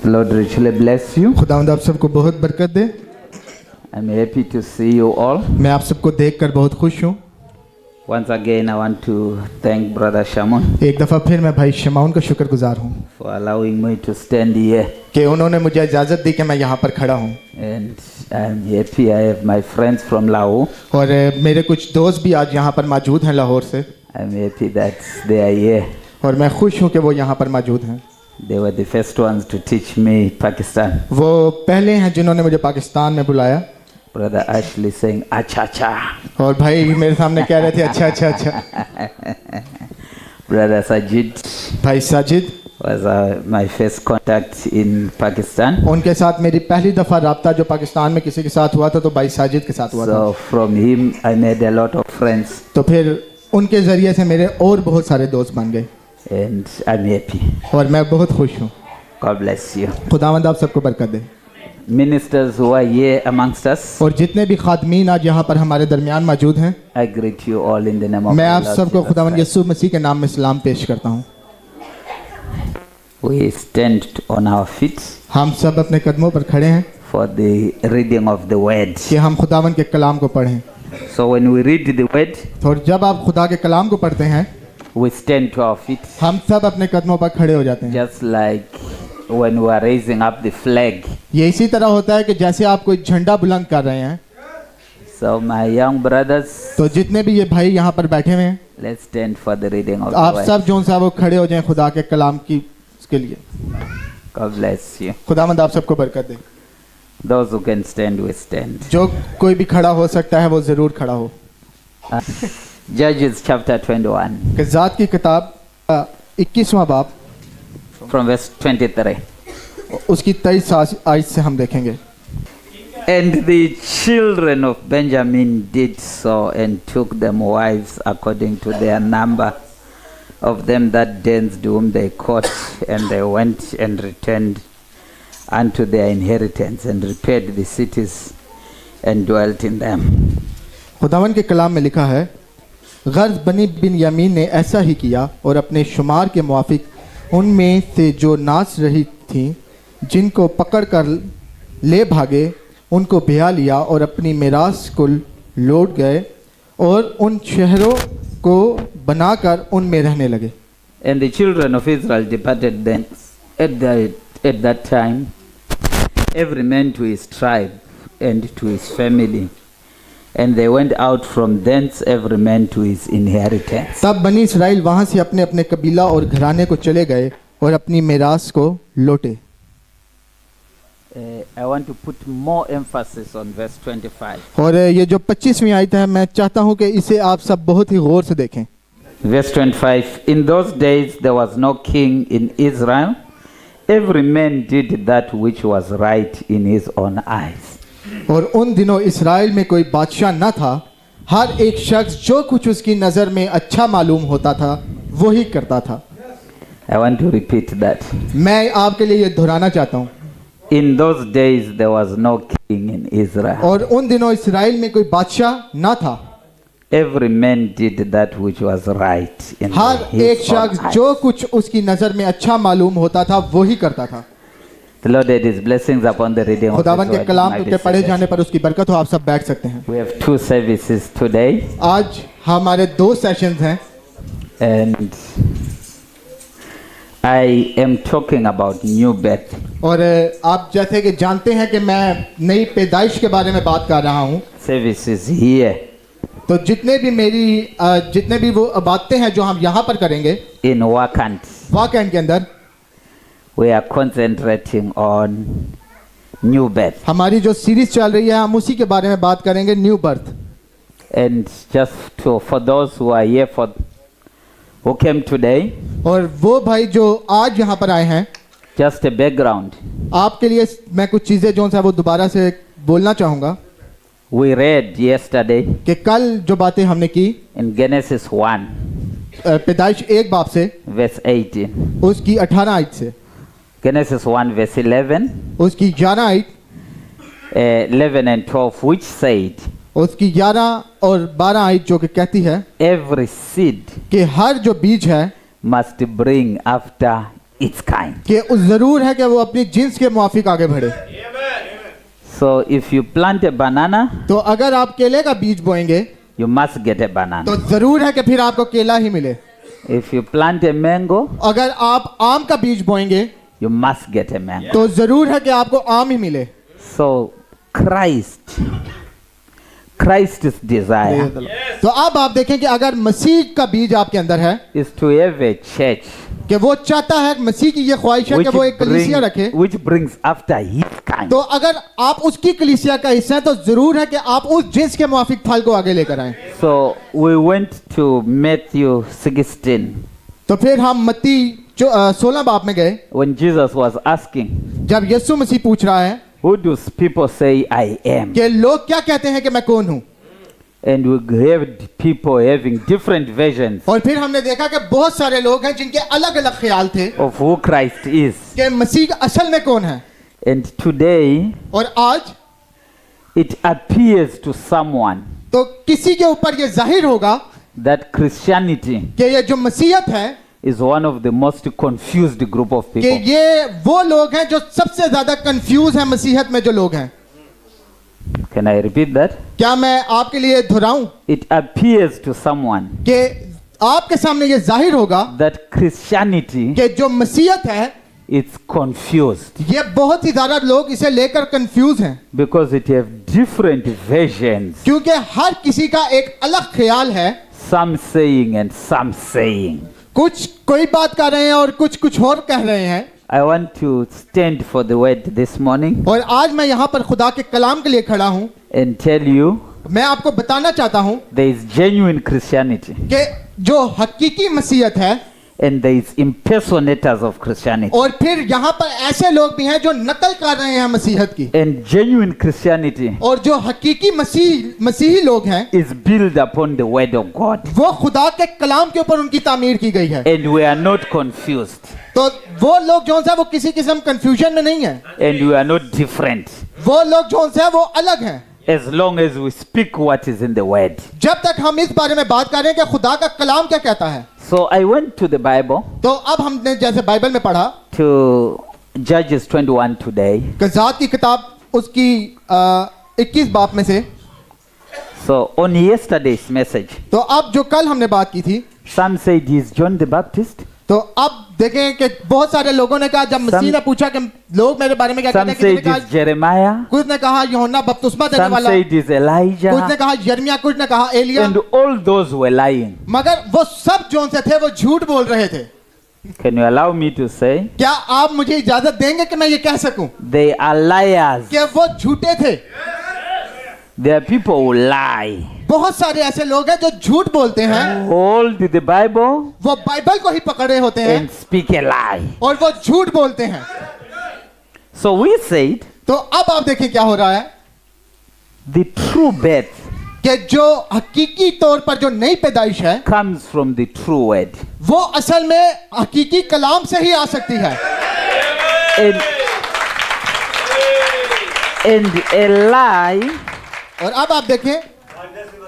Lord richly bless you. खुदावंद आप सबको बहुत बरकत दे। I'm happy to see you all. मैं आप सबको देखकर बहुत खुश हूँ। Once again, I want to thank Brother Shamon एक दफ़ा फिर मैं भाई शमाउन का शुक्रगुजार हूँ for allowing me to stand here. कि उन्होंने मुझे इजाज़त दी कि मैं यहाँ पर खड़ा हूँ। And I'm happy I have my friends from Lahore. और मेरे कुछ दोस्त भी आज यहाँ पर मौजूद हैं लाहौर से। I'm happy that they are here. और मैं खुश हूँ कि वो यहाँ पर मौजूद हैं। They were the first ones to teach me Pakistan. वो पहले हैं जिन्होंने मुझे पाकिस्तान में बुलाया। Brother Ashley saying, "Acha acha." और भाई मेरे सामने कह रहे थे अच्छा अच्छा अच्छा। Brother Sajid भाई Sajid was my first contact in Pakistan. उनके साथ मेरी पहली दफ़ा रब्ता जो पाकिस्तान में किसी के साथ हुआ था तो भाई साजिद के साथ हुआ था। So from him I made a lot of friends. तो फिर उनके ज़रिए से मेरे और बहुत सारे दोस्त बन गए। And I'm happy. और मैं बहुत खुश हूँ। God bless you. खुदावंद आप सबको बरकत दे। Ministers who are here amongst us, और जितने भी खादमीन आज यहाँ पर हमारे दरमियान मौजूद हैं, I greet you all in the name of मैं आप the Lord सबको Jesus खुदावंद Christ. यीशु मसीह के नाम में सलाम पेश करता हूँ। We stand on our feet हम सब अपने कदमों पर खड़े हैं for the reading of the word. कि हम खुदावंद के कलाम को पढ़ें। So when we read the word, और जब आप खुदा के कलाम को पढ़ते हैं, we stand to our feet, हम सब अपने कदमों पर खड़े हो जाते हैं। just like when we are raising up the flag. ये इसी तरह होता है कि जैसे आप कोई झंडा बुलंद कर रहे हैं। So my young brothers, तो जितने भी ये भाई यहाँ पर बैठे हुए हैं, let's stand for the reading of the आप word. सब जो सा वो खड़े हो जाएं खुदा के कलाम की के लिए। God bless you. खुदावंद आप सबको बरकत दे। Those who can stand, we stand. जो कोई भी खड़ा हो सकता है वो ज़रूर खड़ा हो। Judges chapter 21 क़ज़ात की किताब 21वां बाब from verse 23. उसकी 23 आयत से हम देखेंगे। And the children of Benjamin did so and took them wives according to their number of them that danced whom they caught, and they went and returned unto their inheritance and repaired the cities and dwelt in them. खुदावन के कलाम में लिखा है, गर्ज बनी बिन यमीन ने ऐसा ही किया और अपने शुमार के मुआफिक उनमें से जो नाच रही थीं, जिनको पकड़ कर ले भागे, उनको ब्याह लिया और अपनी मिरास को लौट गए और उन शहरों को बनाकर उनमें रहने लगे। And the children of Israel departed thence at that time, every man to his tribe and to his family, and they went out from thence every man to his inheritance. तब बनी इसराइल वहाँ से अपने अपने कबीला और घराने को चले गए और अपनी मिरास को लौटे। I want to put more emphasis on verse 25. और ये जो 25वीं आयत है, मैं चाहता हूँ कि इसे आप सब बहुत ही गौर से देखें। Verse 25. In those days there was no king in Israel. Every man did that which was right in his own eyes. और उन दिनों इसराइल में कोई बादशाह न था, हर एक शख्स जो कुछ उसकी नज़र में अच्छा मालूम होता था वही करता था। I want to repeat that. मैं आपके लिए ये दोहराना चाहता हूँ। In those days there was no king in Israel. और उन दिनों इसराइल में कोई बादशाह न था। Every man did that which was right in हर एक his own शख्स eyes. जो कुछ उसकी नज़र में अच्छा मालूम होता था वही करता था। The Lord had His blessings upon the reading of खुदावन His के word. कलाम My के पढ़े blessed जाने पर उसकी बरकत हो। आप सब बैठ सकते हैं। We have 2 services today, आज हमारे 2 सेशंस हैं and I am talking about new birth. और आप जैसे कि जानते हैं कि मैं नई पैदाइश के बारे में बात कर रहा हूँ। Services here तो जितने भी वो बातें हैं जो हम यहाँ पर करेंगे in Wakant, वाकैंड के अंदर, we are concentrating on new birth. हमारी जो सीरीज चल रही है हम उसी के बारे में बात करेंगे, new birth. And just for those who are here who came today, और वो भाई जो आज यहाँ पर आए हैं, just a background. आपके लिए मैं कुछ चीज़ें जो है वो दोबारा से बोलना चाहूँगा We read yesterday कि कल जो बातें हमने की in Genesis 1 पैदाइश 1 बाब से verse 18, उसकी 18 आयत से, Genesis 1 verse 11, उसकी 11 आयत, 11 and 12, which said, उसकी 11 और 12 आयत जो कि कहती है every seed कि हर जो बीज है must bring after its kind. कि जरूर है कि वो अपनी जिन्स के मुआफिक आगे बढ़े। So if you plant a banana, तो अगर आप केले का बीज बोएंगे you must get a banana. तो जरूर है कि फिर आपको केला ही मिले। If you plant a mango, अगर आप आम का बीज बोएंगे you must get a mango. तो जरूर है कि आपको आम ही मिले। So Christ's desire तो अब आप देखें कि अगर मसीह का बीज आपके अंदर है is to have a church कि वो चाहता है, मसीह की ये ख्वाहिश है कि वो एक कलीसिया रखे, which brings after his kind. तो अगर आप उसकी कलीसिया का हिस्सा है तो जरूर है कि आप उस जिन्स के मुआफिक फल को आगे लेकर आए। So we went to Matthew 16 तो फिर हम मत्ती 16 बाब में गए, when Jesus was asking, जब यीशु मसीह पूछ रहा है who do people say I am? कि लोग क्या कहते हैं कि मैं कौन हूँ, And we have people having different versions और फिर हमने देखा कि बहुत सारे लोग हैं जिनके अलग अलग ख्याल थे of who Christ is. कि मसीह असल में कौन है। And today और आज it appears to someone तो किसी के ऊपर ये जाहिर होगा that Christianity कि ये जो मसीहत है is one of the most confused group of कि people. ये वो लोग हैं जो सबसे ज्यादा कंफ्यूज हैं मसीहत में जो लोग हैं। Can I repeat that? क्या मैं आपके लिए दोहराऊं It appears to someone कि आपके सामने ये जाहिर होगा that Christianity कि जो मसीहत है is confused ये बहुत ही ज्यादा लोग इसे लेकर कंफ्यूज हैं because it have different versions, क्योंकि हर किसी का एक अलग ख्याल है, some saying and some saying. कुछ कोई बात कर रहे हैं और कुछ और कह रहे हैं। I want to stand for the word this morning और आज मैं यहाँ पर खुदा के कलाम के लिए खड़ा हूँ, and tell you मैं आपको बताना चाहता हूँ there is genuine Christianity कि जो हकीकी मसीहत है and there is impersonators of Christianity. और फिर यहाँ पर ऐसे लोग भी हैं जो नकल कर रहे हैं मसीहत की, And genuine Christianity और जो हकीकी मसीही लोग हैं is built upon the word of God. वो खुदा के कलाम के ऊपर उनकी तामीर की गई है। And we are not confused तो वो लोग जो है वो किसी किस्म कंफ्यूजन में नहीं है, and we are not different वो लोग जो है वो अलग हैं as long as we speak what is in the word. जब तक हम इस बारे में बात कर रहे हैं कि खुदा का कलाम क्या कहता है। So I went to the Bible, तो अब हमने जैसे बाइबल में पढ़ा to Judges 21 today. गज़ात की किताब उसकी 21 बाब में से। So on yesterday's message, तो अब जो कल हमने बात की थी, some said he is John the Baptist, तो अब देखें कि बहुत सारे लोगों ने कहा, जब मसीह ने पूछा कि लोग मेरे बारे में क्या कहते some हैं, किसी ने said he कहा, is Jeremiah, कुछ ने कहा यूहन्ना बपतिस्मा देने some वाला, said he is कुछ ने Elijah, कहा यिर्मयाह, कुछ ने कहा Elia, and all those were lying. मगर वो सब जो से थे वो झूठ बोल रहे थे। Can you allow me to say? क्या आप मुझे इजाजत देंगे कि मैं ये कह सकूं They are liars. कि वो झूठे थे। There are people who lie. बहुत सारे ऐसे लोग हैं जो झूठ बोलते हैं, Hold the Bible वो बाइबल को ही पकड़े होते हैं and speak a lie. और वो झूठ बोलते हैं। So we said तो अब आप देखें क्या हो रहा है the true birth कि जो हकीकी तौर पर जो नई पैदाइश है comes from the true word. वो असल में हकीकी कलाम से ही आ सकती है। And a lie और अब आप देखें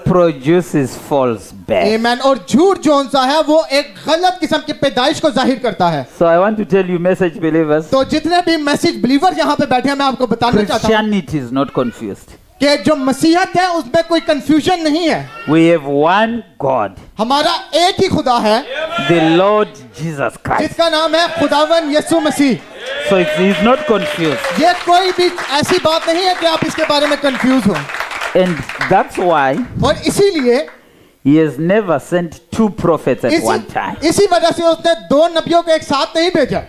produces false birth. आमीन, और झूठ जो सा है वो एक गलत किस्म की पैदाइश को जाहिर करता है। So I want to tell you, message believers, तो जितने भी मैसेज बिलीवर यहाँ पे बैठे हैं, मैं आपको बताना चाहता हूँ Christianity is not confused. कि जो मसीहत है उसमें कोई कंफ्यूजन नहीं है। We have one God, हमारा एक ही खुदा है the Lord Jesus Christ. जिसका नाम है खुदावन यीशु मसीह। So he's not confused. ये कोई भी ऐसी बात नहीं है कि आप इसके बारे में कंफ्यूज हो, And that's why और इसीलिए he has never sent two prophets at one time. इसी वजह से उसने दो नबियों को एक साथ नहीं भेजा।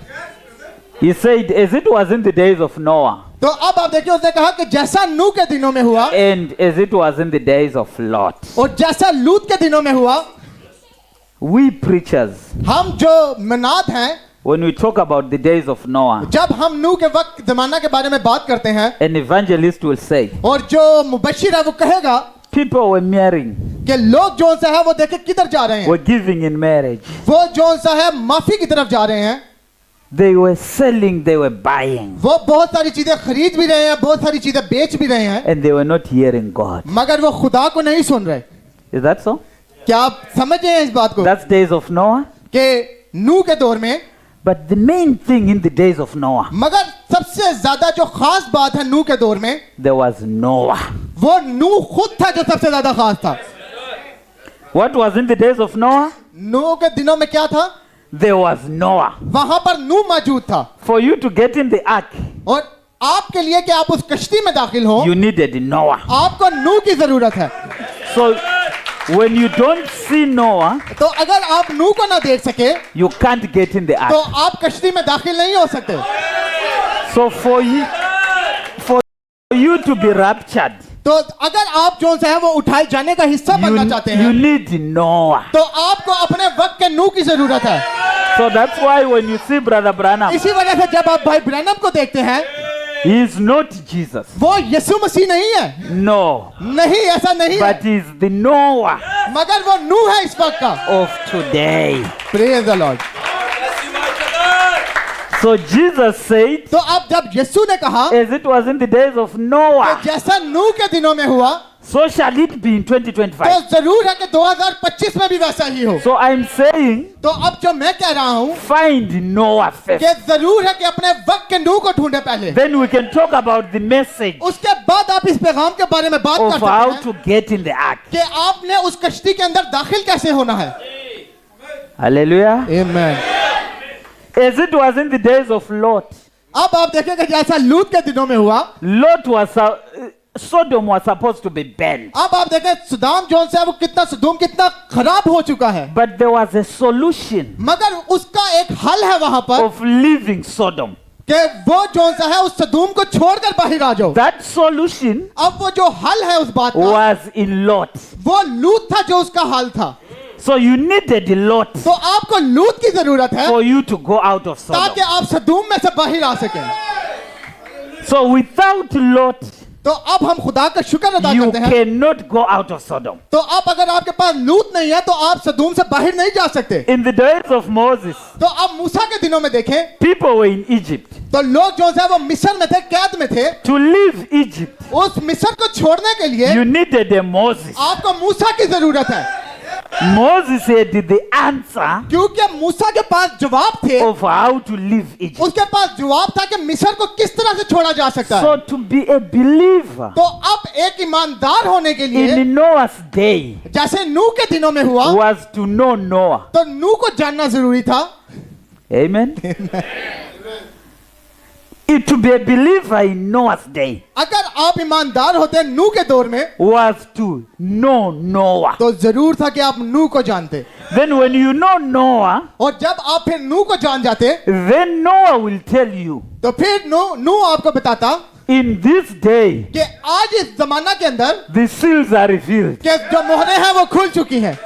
He said, as it was in the days of Noah, तो अब आप देखिए, उसने कहा कि जैसा नूह के दिनों में हुआ and as it was in the days of Lot. और जैसा लूत के दिनों में हुआ, We preachers, हम जो मनात हैं, when we talk about the days of Noah, जब हम नूह के वक्त जमाना के बारे में बात करते हैं, an evangelist will say, और जो मुबशिर है वो कहेगा people were marrying, कि लोग जो सा है वो देखे किधर जा रहे हैं, were giving in marriage, वो जो सा है माफी की तरफ जा रहे हैं, they were selling, they were buying, वो बहुत सारी चीजें खरीद भी रहे हैं, बहुत सारी चीजें बेच भी रहे हैं, and they were not hearing God. मगर वो खुदा को नहीं सुन रहे। Is that so? क्या आप समझ रहे हैं इस बात को That's days of Noah. कि नूह के दौर में, But the main thing in the days of Noah, मगर सबसे ज्यादा जो खास बात है नूह के दौर में, there was Noah. वो नूह खुद था जो सबसे ज्यादा खास था। What was in the days of Noah? नूह के दिनों में क्या था? There was Noah. वहां पर नूह मौजूद था। For you to get in the ark, और आपके लिए कि आप उस कश्ती में दाखिल हो, you needed Noah. आपको नूह की जरूरत है। So when you don't see Noah, तो अगर आप नूह को ना देख सके you can't get in the तो ark. आप कश्ती में दाखिल नहीं हो सकते। So for you to be raptured, तो अगर आप जो है वो उठाए जाने का हिस्सा बनना चाहते you हैं, need Noah. तो आपको अपने वक्त के नूह की जरूरत है। So that's why when you see Brother Branham, इसी वजह से जब आप भाई ब्रैनम को देखते हैं, he is not Jesus. वो यीशु मसीह नहीं है। No. नहीं, ऐसा नहीं है। But he is the Noah मगर वो नूह है इस वक्त का। of today. Praise the Lord. So Jesus said, तो अब जब यीशु ने कहा as it was in the days of कि Noah, जैसा नूह के दिनों में हुआ, so shall it be in तो 2025. जरूर है कि 2025 में भी वैसा ही हो। So I'm saying, तो अब जो मैं कह रहा हूँ find Noah first. कि जरूर है कि अपने वक्त के नूह को ढूंढे पहले, Then we can talk about the message उसके बाद आप इस पैगाम के बारे में बात of कर how सकते हैं to get in the ark. कि आपने उस कश्ती के अंदर दाखिल कैसे होना है। Hallelujah. आमीन। As it was in the days of Lot. अब आप देखेंगे जैसा लूत के दिनों में हुआ, Lot was Sodom was supposed to be burned. अब आप देखें सदाम जोन से वो कितना सदूम कितना खराब हो चुका है, But there was a solution मगर उसका एक हल है वहां पर of leaving Sodom. कि वो जोन सा है उस सदूम को छोड़कर बाहर आ जाओ। That solution अब वो जो हल है उस बात का, was in Lot. वो लूत था जो उसका हल था। So you needed Lot तो आपको लूत की जरूरत है for you to go out of ताकि Sodom. आप सदूम में से बाहर आ सकें। So without Lot, तो अब हम खुदा का शुक्र अदा you करते हैं। cannot go out of Sodom. तो अब अगर आपके पास लूत नहीं है तो आप सदूम से बाहर नहीं जा सकते। In the days of Moses, तो अब मूसा के दिनों में देखें people were in Egypt. तो लोग जो है वो मिस्र में थे, कैद में थे। To leave Egypt, उस मिस्र को छोड़ने के लिए you needed a Moses. आपको मूसा की जरूरत है, Moses had the answer क्योंकि मूसा के पास जवाब थे, of how to leave Egypt. उसके पास जवाब था कि मिस्र को किस तरह से छोड़ा जा सकता है। So to be a believer तो अब एक ईमानदार होने के लिए in Noah's day जैसे नूह के दिनों में हुआ, was to know Noah. तो नूह को जानना जरूरी था। Amen. To be a believer in Noah's day अगर आप ईमानदार होते नूह के दौर में was to know Noah. तो जरूर था कि आप नूह को जानते, Then when you know Noah, और जब आप फिर नूह को जान जाते then Noah will tell you, तो फिर नूह आपको बताता in this day कि आज इस जमाना के अंदर the seals are revealed. कि जो मोहरें हैं वो खुल चुकी हैं,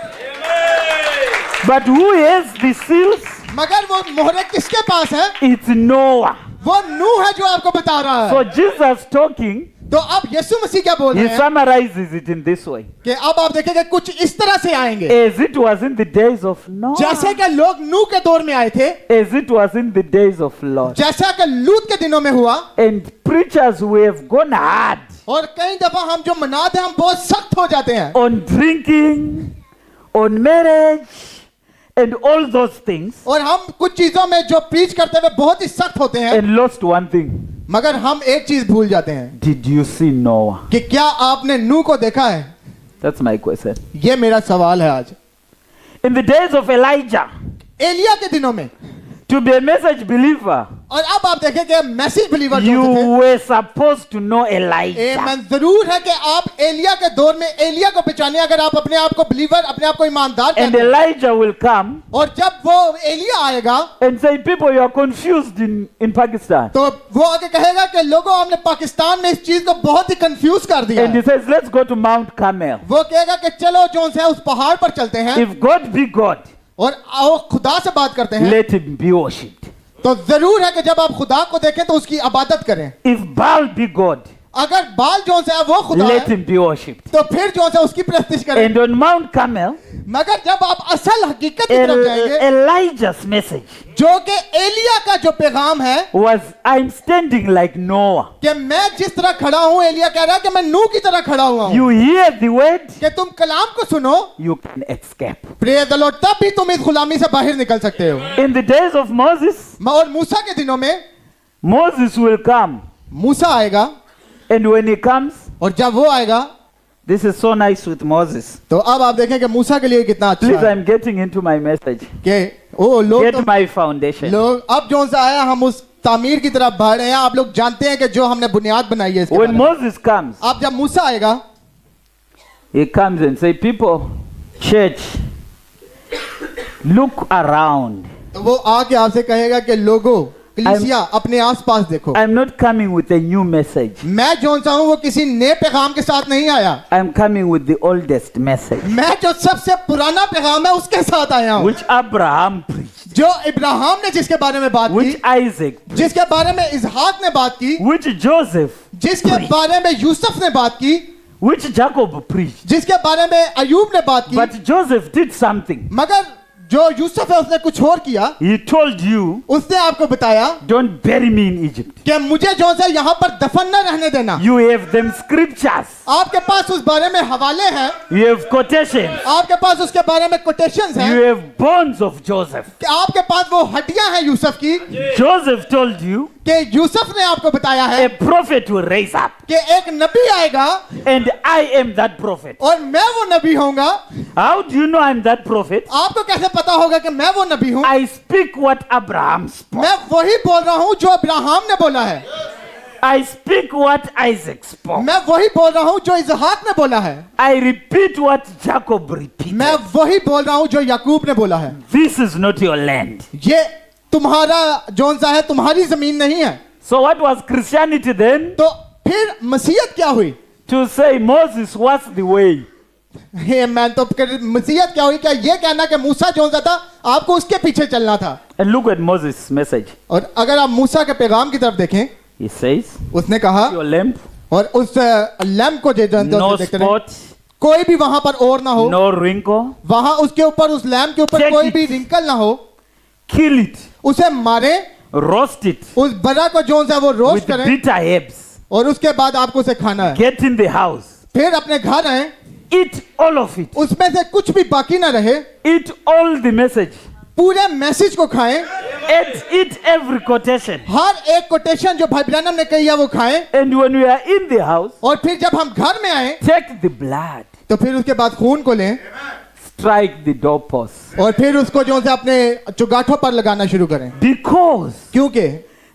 But who has the seals? मगर वो मोहरें किसके पास है? It's Noah. वो नूह है जो आपको बता रहा है। So Jesus talking, तो अब यीशु मसीह क्या बोल he रहे हैं summarizes it in this way. कि अब आप देखेंगे कुछ इस तरह से आएंगे As it was in the days of Noah, जैसे कि लोग नूह के दौर में आए थे, as it was in the days of Lot. जैसा कि लूत के दिनों में हुआ। And preachers who have gone hard और कई दफा हम जो मनाते हैं हम बहुत सख्त हो जाते हैं on drinking, on marriage, and all those things, और हम कुछ चीजों में जो प्रीच करते हुए बहुत ही सख्त होते हैं, and lost one thing. मगर हम एक चीज भूल जाते हैं Did you see Noah? कि क्या आपने नूह को देखा है? That's my question. ये मेरा सवाल है आज। In the days of Elijah, Elia के दिनों में, to be a message believer, और अब आप देखें कि मैसेज बिलीवर जो you थे, were supposed to know Elijah. आमीन, जरूर है कि आप एलिया के दौर में एलिया को पहचाने। अगर आप अपने आप को बिलीवर, अपने आप को ईमानदार And कहते हैं, Elijah will come और जब वो एलिया आएगा and say, people, you are confused in Pakistan. तो वो आगे कहेगा कि लोगों हमने पाकिस्तान में इस चीज को बहुत ही कंफ्यूज कर दिया And he है। says, let's go to Mount Carmel. वो कहेगा कि चलो जोन से उस पहाड़ पर चलते हैं If God be God, और आओ खुदा से बात करते हैं। let him be worshipped. तो जरूर है कि जब आप खुदा को देखें तो उसकी इबादत करें। If Baal be God, अगर बाल जोन से है वो खुदा let है, him be worshipped. तो फिर जोन से उसकी प्रस्तिश करें। And on Mount Carmel, मगर जब आप असल हकीकत की तरफ जाएंगे, Elijah's message जो कि एलिया का जो पैगाम है was, I'm standing like Noah. कि मैं जिस तरह खड़ा हूं, एलिया कह रहा है कि मैं नूह की तरह खड़ा हुआ हूं, You hear the word, कि तुम कलाम को सुनो, you can escape. प्रिय द लॉर्ड, तब भी तुम इस गुलामी से बाहर निकल सकते हो। In the days of Moses, और मूसा के दिनों में Moses will come. मूसा आएगा, And when he comes, और जब वो आएगा, this is so nice with Moses. तो अब आप देखें कि मूसा के लिए कितना अच्छा Please, है I'm getting into my message. कि ओ लोग Get तो, my foundation. लोग अब जो सा आया, हम उस तामीर की तरफ बढ़ रहे हैं। आप लोग जानते हैं कि जो हमने बुनियाद बनाई है इसके When बारे में। Moses comes, अब जब मूसा आएगा, he comes and say, people, church, look around. तो वो आके आपसे कहेगा कि लोगों, कलीसिया, अपने आसपास देखो। I'm not coming with a new message. मैं जो सा हूं वो किसी नए पैगाम के साथ नहीं आया, I'm coming with the oldest message, मैं जो सबसे पुराना पैगाम है उसके साथ आया हूं, which Abraham preached, जो इब्राहिम ने जिसके बारे में बात which की, Isaac preached, जिसके बारे में इसहाक ने बात की, which Joseph, जिसके बारे में यूसुफ ने बात की, which Jacob preached. जिसके बारे में अयूब ने बात की। But Joseph did something. मगर जो यूसुफ है उसने कुछ और किया, He told you, उसने आपको बताया don't bury me in Egypt. कि मुझे जो है यहाँ पर दफन न रहने देना। You have them scriptures. आपके पास उस बारे में हवाले हैं, You have quotations. आपके पास उसके बारे में कोटेशंस हैं, You have bones of Joseph. कि आपके पास वो हड्डियां हैं यूसुफ की, Joseph told you कि यूसुफ ने आपको बताया है a prophet will raise up, कि एक नबी आएगा and I am that prophet. और मैं वो नबी होऊंगा। How do you know I'm that prophet? आपको कैसे पता होगा कि मैं वो नबी हूं? I speak what Abraham spoke. मैं वही बोल रहा हूं जो अब्राहम ने बोला है, I speak what Isaac spoke. मैं वही बोल रहा हूं जो इसहाक ने बोला है, I repeat what Jacob repeated. मैं वही बोल रहा हूं जो याकूब ने बोला है। This is not your land. ये तुम्हारा जोन सा है, तुम्हारी जमीन नहीं है। So what was Christianity then? तो फिर मसीहत क्या हुई? To say Moses was the way. Hey man, तो फिर मसीहत क्या हुई? क्या ये कहना कि मूसा जोन सा था, आपको उसके पीछे चलना था? And look at Moses' message. और अगर आप मूसा के पैगाम की तरफ देखें, He says, उसने कहा, your lamp, और उस लैम्प को no देखते रहे, spot, कोई भी वहां पर और ना हो, no wrinkle, वहां उसके ऊपर, उस लैम्प के ऊपर Check कोई it. भी रिंकल ना हो, kill it, उसे मारे, roast it उस बरा को जोन सा वो रोस्ट with करें, bitter herbs. और उसके बाद आपको उसे खाना है। Get in the house, फिर अपने घर आए, eat all of it, उसमें से कुछ भी बाकी ना रहे, eat all the message, पूरे मैसेज को खाएं, eat every quotation. हर एक कोटेशन जो भाई ब्रैनम ने कही है वो खाएं, And when we are in the house, और फिर जब हम घर में आए take the blood, तो फिर उसके बाद खून को लें, strike the doorpost. और फिर उसको जो है अपने चुगाठों पर लगाना शुरू करें। Because क्योंकि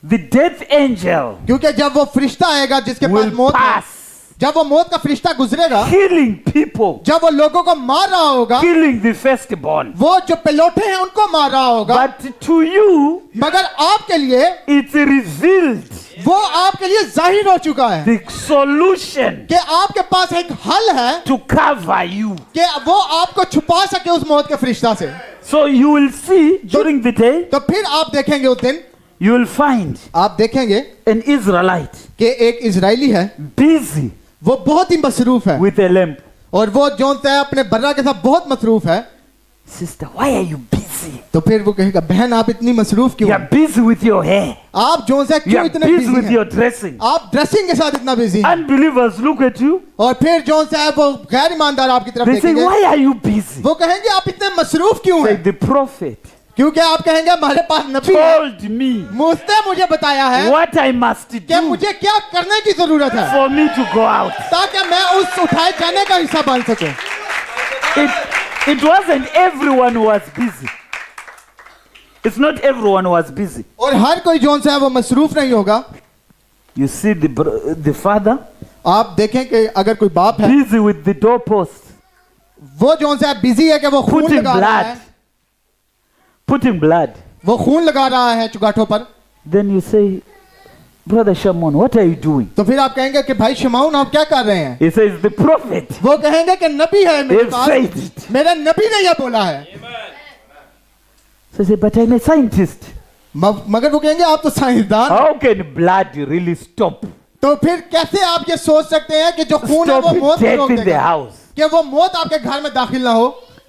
the death angel क्योंकि जब वो फरिश्ता आएगा जिसके पास will मौत है, pass, जब वो मौत का फरिश्ता गुजरेगा, killing people, जब वो लोगों को मार रहा होगा, killing the firstborn. वो जो पिलोठे हैं उनको मार रहा होगा, But to you, मगर आपके लिए it's revealed वो आपके लिए जाहिर हो चुका है the solution कि आपके पास एक हल है to cover you. कि वो आपको छुपा सके उस मौत के फरिश्ता से। So you will see during the day, तो फिर आप देखेंगे उस दिन, you will find आप देखेंगे an Israelite कि एक इजरायली है, busy वो बहुत ही मसरूफ है, with a lamp. और वो जोन है अपने बर्रा के साथ बहुत मसरूफ है। Sister, why are you busy? तो फिर वो कहेगा, बहन आप इतनी मसरूफ You क्यों are हैं? busy with your hair. आप जोन से You क्यों are इतने busy बिजी with हैं? your dressing. आप ड्रेसिंग के साथ इतना बिजी हैं। Unbelievers look at you. और फिर जोन से है वो गैर ईमानदार आपकी तरफ They say, देखेंगे, why are you busy? वो कहेंगे आप इतने मसरूफ क्यों Say, हैं? the prophet क्योंकि आप कहेंगे हमारे पास नबी है, told me मुझसे मुझे बताया है what I must कि do मुझे क्या करने की जरूरत है for me to go out. ताकि मैं उस उठाए जाने का हिस्सा बन सकूं। It wasn't everyone who was busy. It's not everyone who was busy. और हर कोई जोन से है वो मसरूफ नहीं होगा। You see the father आप देखें कि अगर कोई बाप है, busy with the doorpost, वो जोन से बिजी है कि वो खून putting लगा रहा है, blood. वो खून लगा रहा है चुगाठों पर। Then you say, Brother Shimon, what are you doing? तो फिर आप कहेंगे कि भाई शमाउन आप क्या कर रहे हैं? He says, the prophet. वो कहेंगे कि नबी है मेरे He पास, said it. मेरे नबी ने यह बोला है। So he said, but I'm a scientist. मगर वो कहेंगे आप तो साइंसदान हैं। How can blood really stop? तो फिर कैसे आप ये सोच सकते हैं कि जो खून है Stop वो मौत को death रोक in the देगा, house. कि वो मौत आपके घर में दाखिल ना हो?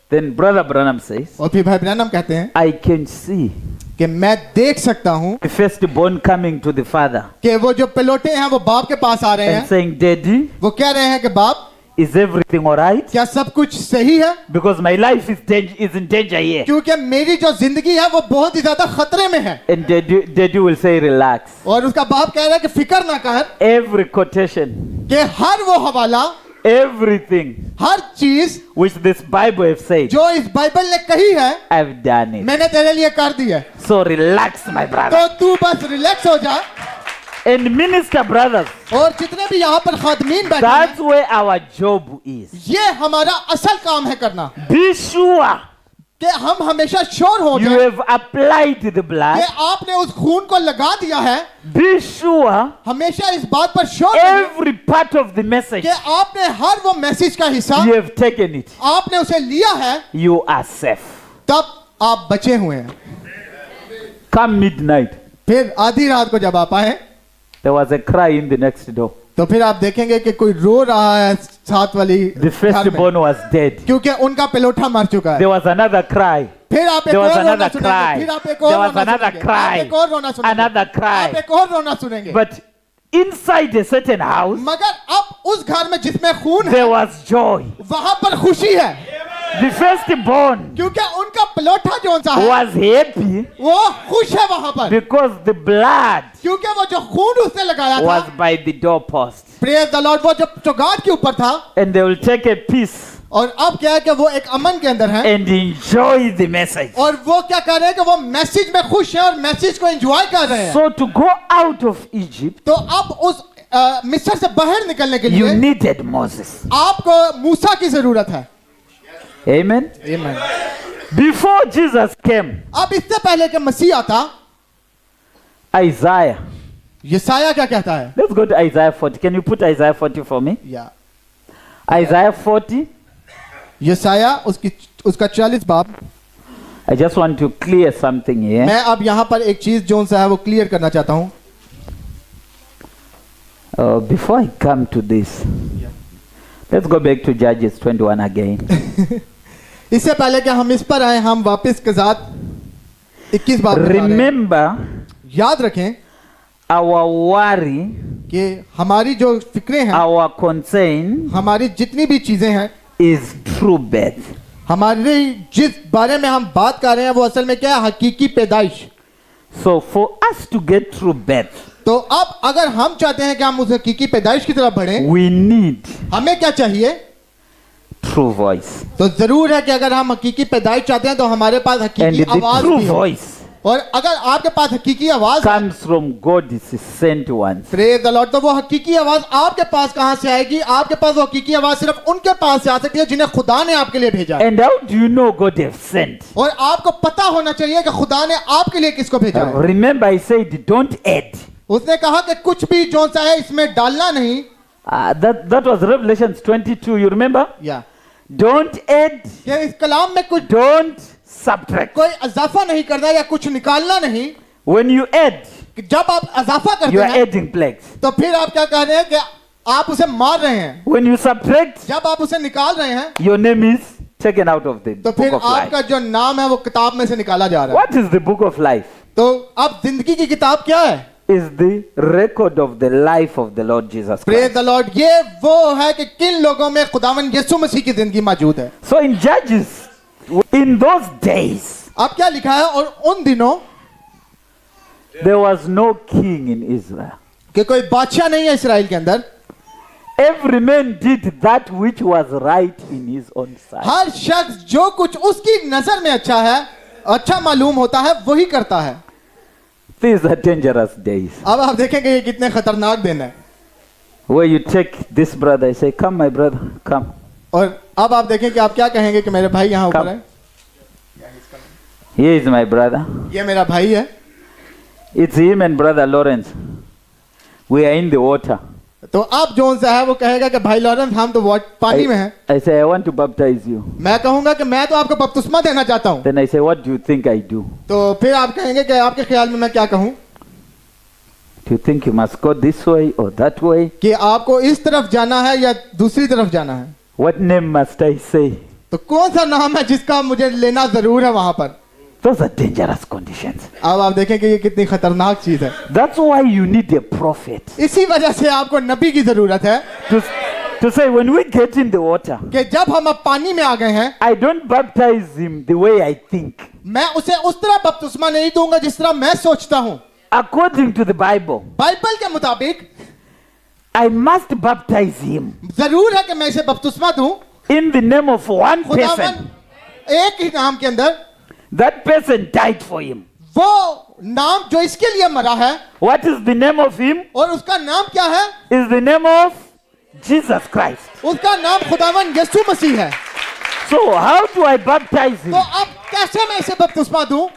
Then Brother Branham says, और फिर भाई ब्रैनम कहते हैं I can see कि मैं देख सकता हूँ the firstborn coming to the father कि वो जो पिलोटे हैं वो बाप के पास आ रहे and हैं, saying, Daddy, वो कह रहे हैं कि बाप is everything all right? क्या सब कुछ सही है, Because my life is in danger here. क्योंकि मेरी जो जिंदगी है वो बहुत ही ज्यादा खतरे में है। And Daddy will say, relax. और उसका बाप कह रहा है कि फिक्र ना कर, Every quotation, कि हर वो हवाला, everything हर चीज which this Bible have said, जो इस बाइबल ने कही है I've done it. मैंने तेरे लिए कर दी है, So relax, my brother. तो तू बस रिलैक्स हो जा। And minister brothers, और जितने भी यहाँ पर खादमीन बैठे that's हैं, where our job is. ये हमारा असल काम है करना, Be sure कि हम हमेशा श्योर हो you जाए have applied the कि blood. आपने उस खून को लगा दिया है। Be sure हमेशा इस बात पर श्योर रहिए every part of the message कि आपने हर वो मैसेज का हिस्सा you have taken it. आपने उसे लिया है, You are safe. तब आप बचे हुए हैं। Come midnight, फिर आधी रात को जब आप आए there was a cry in the next door. तो फिर आप देखेंगे कि कोई रो रहा है साथ वाली The घर में, firstborn was dead. क्योंकि उनका पिलोठा मर चुका है। There was another cry. फिर आप एक There was और रोना another सुनेंगे, cry. फिर आप एक और There was रोना another सुनेंगे, cry. आप एक और रोना सुनेंगे, Another cry. आप एक और रोना सुनेंगे। But inside a certain house, मगर अब उस घर में जिसमें खून है there was joy. वहां पर खुशी है, The firstborn क्योंकि उनका पिलोठा जो सा है was happy वो खुश है वहां पर, because the blood क्योंकि वो जो खून उसने लगाया was था, by the doorpost. Praise the Lord, वो जो चौगाट के ऊपर था। And they will take a piece और अब क्या है कि वो एक अमन के अंदर है and enjoy the message. और वो क्या कर रहे हैं कि वो मैसेज में खुश है और मैसेज को एंजॉय कर रहे हैं। So to go out of Egypt, तो अब उस मिस्र से बाहर निकलने के you लिए needed Moses. आपको मूसा की जरूरत है। Amen. Amen. Before Jesus came, अब इससे पहले कि मसीह आता, Isaiah. यसाया क्या कहता है? Let's go to Isaiah 40. Can you put Isaiah 40 for me? या Isaiah 40. यसाया उसका 40 बाब। I just want to clear something here. मैं अब यहाँ पर एक चीज जो सा है वो क्लियर करना चाहता हूँ। Before I come to this, let's go back to Judges 21 again. इससे पहले कि हम इस पर आए, हम वापस कज़ात 21 बाब में आ रहे हैं। Remember, याद रखें our worry, कि हमारी जो फिक्रें हैं, our concern हमारी जितनी भी चीजें हैं, is true birth. हमारी जिस बारे में हम बात कर रहे हैं वो असल में क्या है? हकीकी पैदाइश। So for us to get true birth, तो अब अगर हम चाहते हैं कि हम उस हकीकी पैदाइश की तरफ बढ़ें, we need हमें क्या चाहिए? true voice. तो जरूर है कि अगर हम हकीकी पैदाइश चाहते हैं तो हमारे पास And हकीकी the आवाज true भी है। voice और अगर आपके पास हकीकी आवाज है, comes from God's sent ones. Praise the Lord, तो वो हकीकी आवाज आपके पास कहां से आएगी? आपके पास वो हकीकी आवाज सिर्फ उनके पास से आ सकती है जिन्हें खुदा ने आपके लिए भेजा है। And how do you know God have sent? और आपको पता होना चाहिए कि खुदा ने आपके लिए किसको भेजा है। Remember I said don't add. उसने कहा कि कुछ भी जो सा है इसमें डालना नहीं। That was Revelations 22. You remember? या Don't add. कि इस कलाम में कुछ Don't subtract. कोई इजाफा नहीं करना या कुछ निकालना नहीं। When you add, कि जब आप इजाफा you करते are हैं adding plagues. तो फिर आप क्या कह रहे हैं कि आप उसे मार रहे हैं। When you subtract, जब आप उसे निकाल रहे हैं your name is taken out of the तो book फिर of life. आपका जो नाम है वो किताब में से निकाला जा रहा है। What is the book of life? तो अब जिंदगी की किताब क्या है? Is the record of the life of the Lord Jesus praise Christ. The Lord, ये वो है कि किन लोगों में खुदावन यीशु मसीह की जिंदगी मौजूद है। So in Judges, in those days, अब क्या लिखा है? और उन दिनों there was no king in Israel. कि कोई बादशाह नहीं है इस्राएल के अंदर। Every man did that which was right in his own sight. हर शख्स जो कुछ उसकी नजर में अच्छा है, अच्छा मालूम होता है, वही करता है। These are dangerous days. अब आप देखेंगे ये कितने खतरनाक दिन है। Where you take this brother, you say, come my brother, come. और अब आप देखें कि आप क्या कहेंगे कि मेरे भाई यहाँ ऊपर है, Here is my brother. ये मेरा भाई है। It's him and brother Lawrence. We are in the water. तो अब जो सा है वो कहेगा कि भाई लॉरेंस हम तो पानी में हैं। I say, I want to baptize you. मैं कहूंगा कि मैं तो आपको बपतिस्मा देना चाहता हूँ। Then I say, what do you think I do? तो फिर आप कहेंगे कि आपके ख्याल में मैं क्या कहूँ? Do you think you must go this way or that way? कि आपको इस तरफ जाना है या दूसरी तरफ जाना है? What name must I say? तो कौन सा नाम है जिसका मुझे लेना जरूर है वहां पर? Those are dangerous conditions. अब आप देखें कि ये कितनी खतरनाक चीज है। That's why you need a prophet इसी वजह से आपको नबी की जरूरत है to say, when we get in the water, कि जब हम अब पानी में आ गए हैं, I don't baptize him the way I think. मैं उसे उस तरह बपतिस्मा नहीं दूंगा जिस तरह मैं सोचता हूँ। According to the Bible, Bible के मुताबिक I must baptize him जरूर है कि मैं इसे बपतिस्मा दूं in the name of one खुदावन person. एक ही नाम के अंदर। That person died for him. वो नाम जो इसके लिए मरा है, What is the name of him? और उसका नाम क्या है? Is the name of Jesus Christ. उसका नाम खुदावन यीशु मसीह है। So how do I baptize him? तो अब कैसे मैं इसे बपतिस्मा दूं?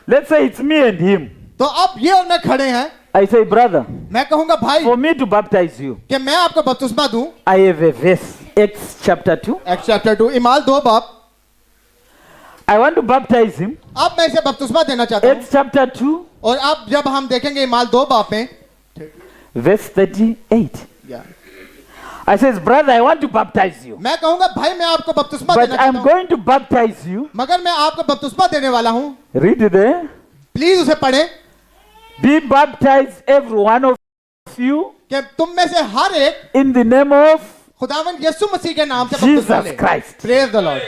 Let's say it's me and him. तो अब ये और मैं खड़े हैं, I say, brother, मैं कहूंगा भाई for me to baptize you, कि मैं आपको बपतिस्मा दूं। I have a verse. Acts chapter 2. Act chapter 2 इमाल 2 बाब। I want to baptize him. अब मैं इसे बपतिस्मा देना चाहता हूं। Acts chapter 2, और अब जब हम देखेंगे इमाल 2 बाब में, verse 38. I says, brother, I want to baptize you, मैं कहूंगा भाई मैं आपको बपतिस्मा but देना I'm चाहता हूं, going to baptize you. मगर मैं आपको बपतिस्मा देने वाला हूं। Read it there. प्लीज उसे पढ़ें Be baptized, every one of you, कि तुम में से हर एक in the name of खुदावन यीशु मसीह के नाम से बपतिस्मा Jesus ले। Christ. Praise the Lord.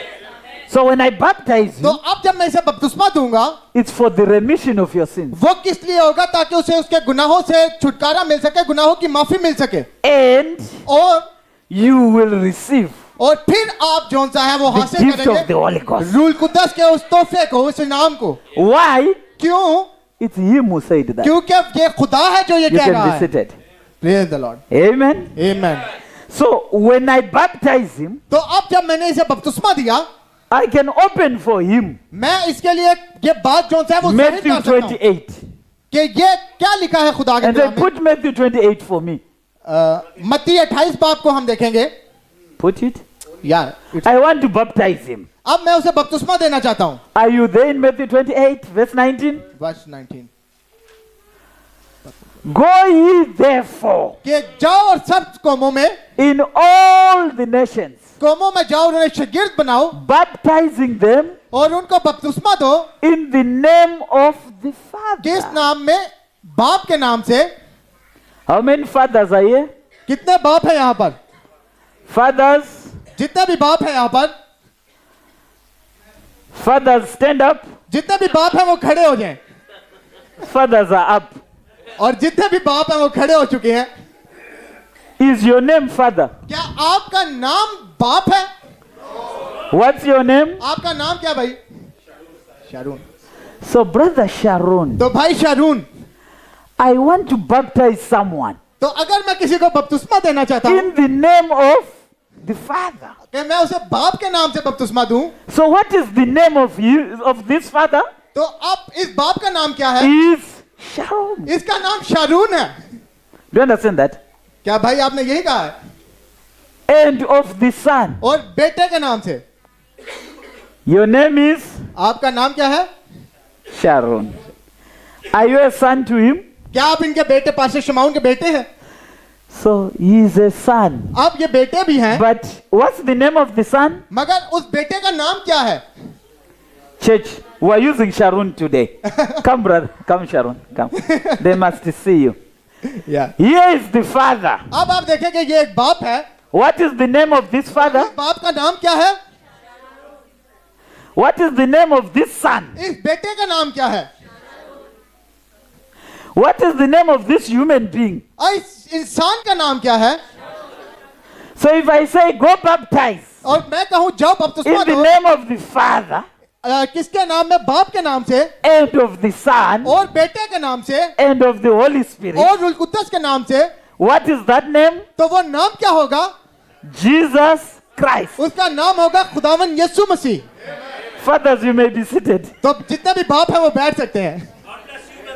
So when I baptize तो you, अब जब मैं इसे बपतिस्मा दूंगा, it's for the remission of your sins. वो किस लिए होगा? ताकि उसे उसके गुनाहों से छुटकारा मिल सके, गुनाहों की माफी मिल सके, And और you will receive फिर आप जो सा है वो the हासिल gift of the करेंगे Holy Ghost. रूल कुदस के उस तोहफे को, उस इनाम को। Why? क्यों? It's him who said that. क्योंकि ये खुदा है जो ये You कह can रहा be है। seated. Praise the Lord. Amen. आमीन। So when I baptize him, तो अब जब मैंने इसे बपतिस्मा दिया, I can open for him मैं इसके लिए ये बात जो है वो जाहिर Matthew कर सकता हूं 28. कि ये क्या लिखा है खुदा के And कलाम then में। put Matthew 28 for me. मत्ती 28 बाब को हम देखेंगे। Put it. या I want to baptize him. अब मैं उसे बपतिस्मा देना चाहता हूं। Are you there in Matthew 28, verse 19? Verse 19 Go ye therefore कि जाओ और सब कौमों में, in all the nations, कौमों में जाओ और उन्हें शागिर्द बनाओ baptizing them और उनको बपतिस्मा दो। in the name of the किस Father. नाम में? बाप के नाम से। How many fathers are here? कितने बाप है यहाँ पर? Fathers, जितने भी बाप है यहाँ पर, fathers stand up. जितने भी बाप है वो खड़े हो जाएं। Fathers are up. और जितने भी बाप है वो खड़े हो चुके हैं। Is your name Father? क्या आपका नाम बाप है? What's your name? आपका नाम क्या भाई? शारून। So brother Sharon, तो भाई Sharone, I want to baptize someone तो अगर मैं किसी को बपतिस्मा देना चाहता हूं in the name of the Father. कि मैं उसे बाप के नाम से बपतिस्मा दूं, So what is the name of you, of this Father? तो अब इस बाप का नाम क्या है? Is Sharon. इसका नाम शारून है। Do you understand that? क्या भाई आपने यही कहा है? And of the Son. और बेटे के नाम से। Your name is आपका नाम क्या है? Sharon. Are you a son to him? क्या आप इनके बेटे पास्टर शमाउन के बेटे हैं? So he is a son. आप ये बेटे भी हैं, But what's the name of the son? मगर उस बेटे का नाम क्या है? Church, we are using Sharon today. Come, brother. Come, Sharon. Come. They must see you. या Here is the father. अब आप देखेंगे ये एक बाप है। What is the name of this father? इस बाप का नाम क्या है? What is the name of this son? इस बेटे का नाम क्या है? What is the name of this human being? और इस इंसान का नाम क्या है? So if I say go baptize और मैं कहूं जाओ बपतिस्मा in the दो, name of the Father किसके नाम में? बाप के नाम से and of the Son और बेटे के नाम से and of the Holy Spirit, और रुल कुद्दस के नाम से, what is that name? तो वो नाम क्या होगा? Jesus Christ. उसका नाम होगा खुदावन यीशु मसीह। Fathers, you may be seated. तो जितने भी बाप हैं वो बैठ सकते हैं।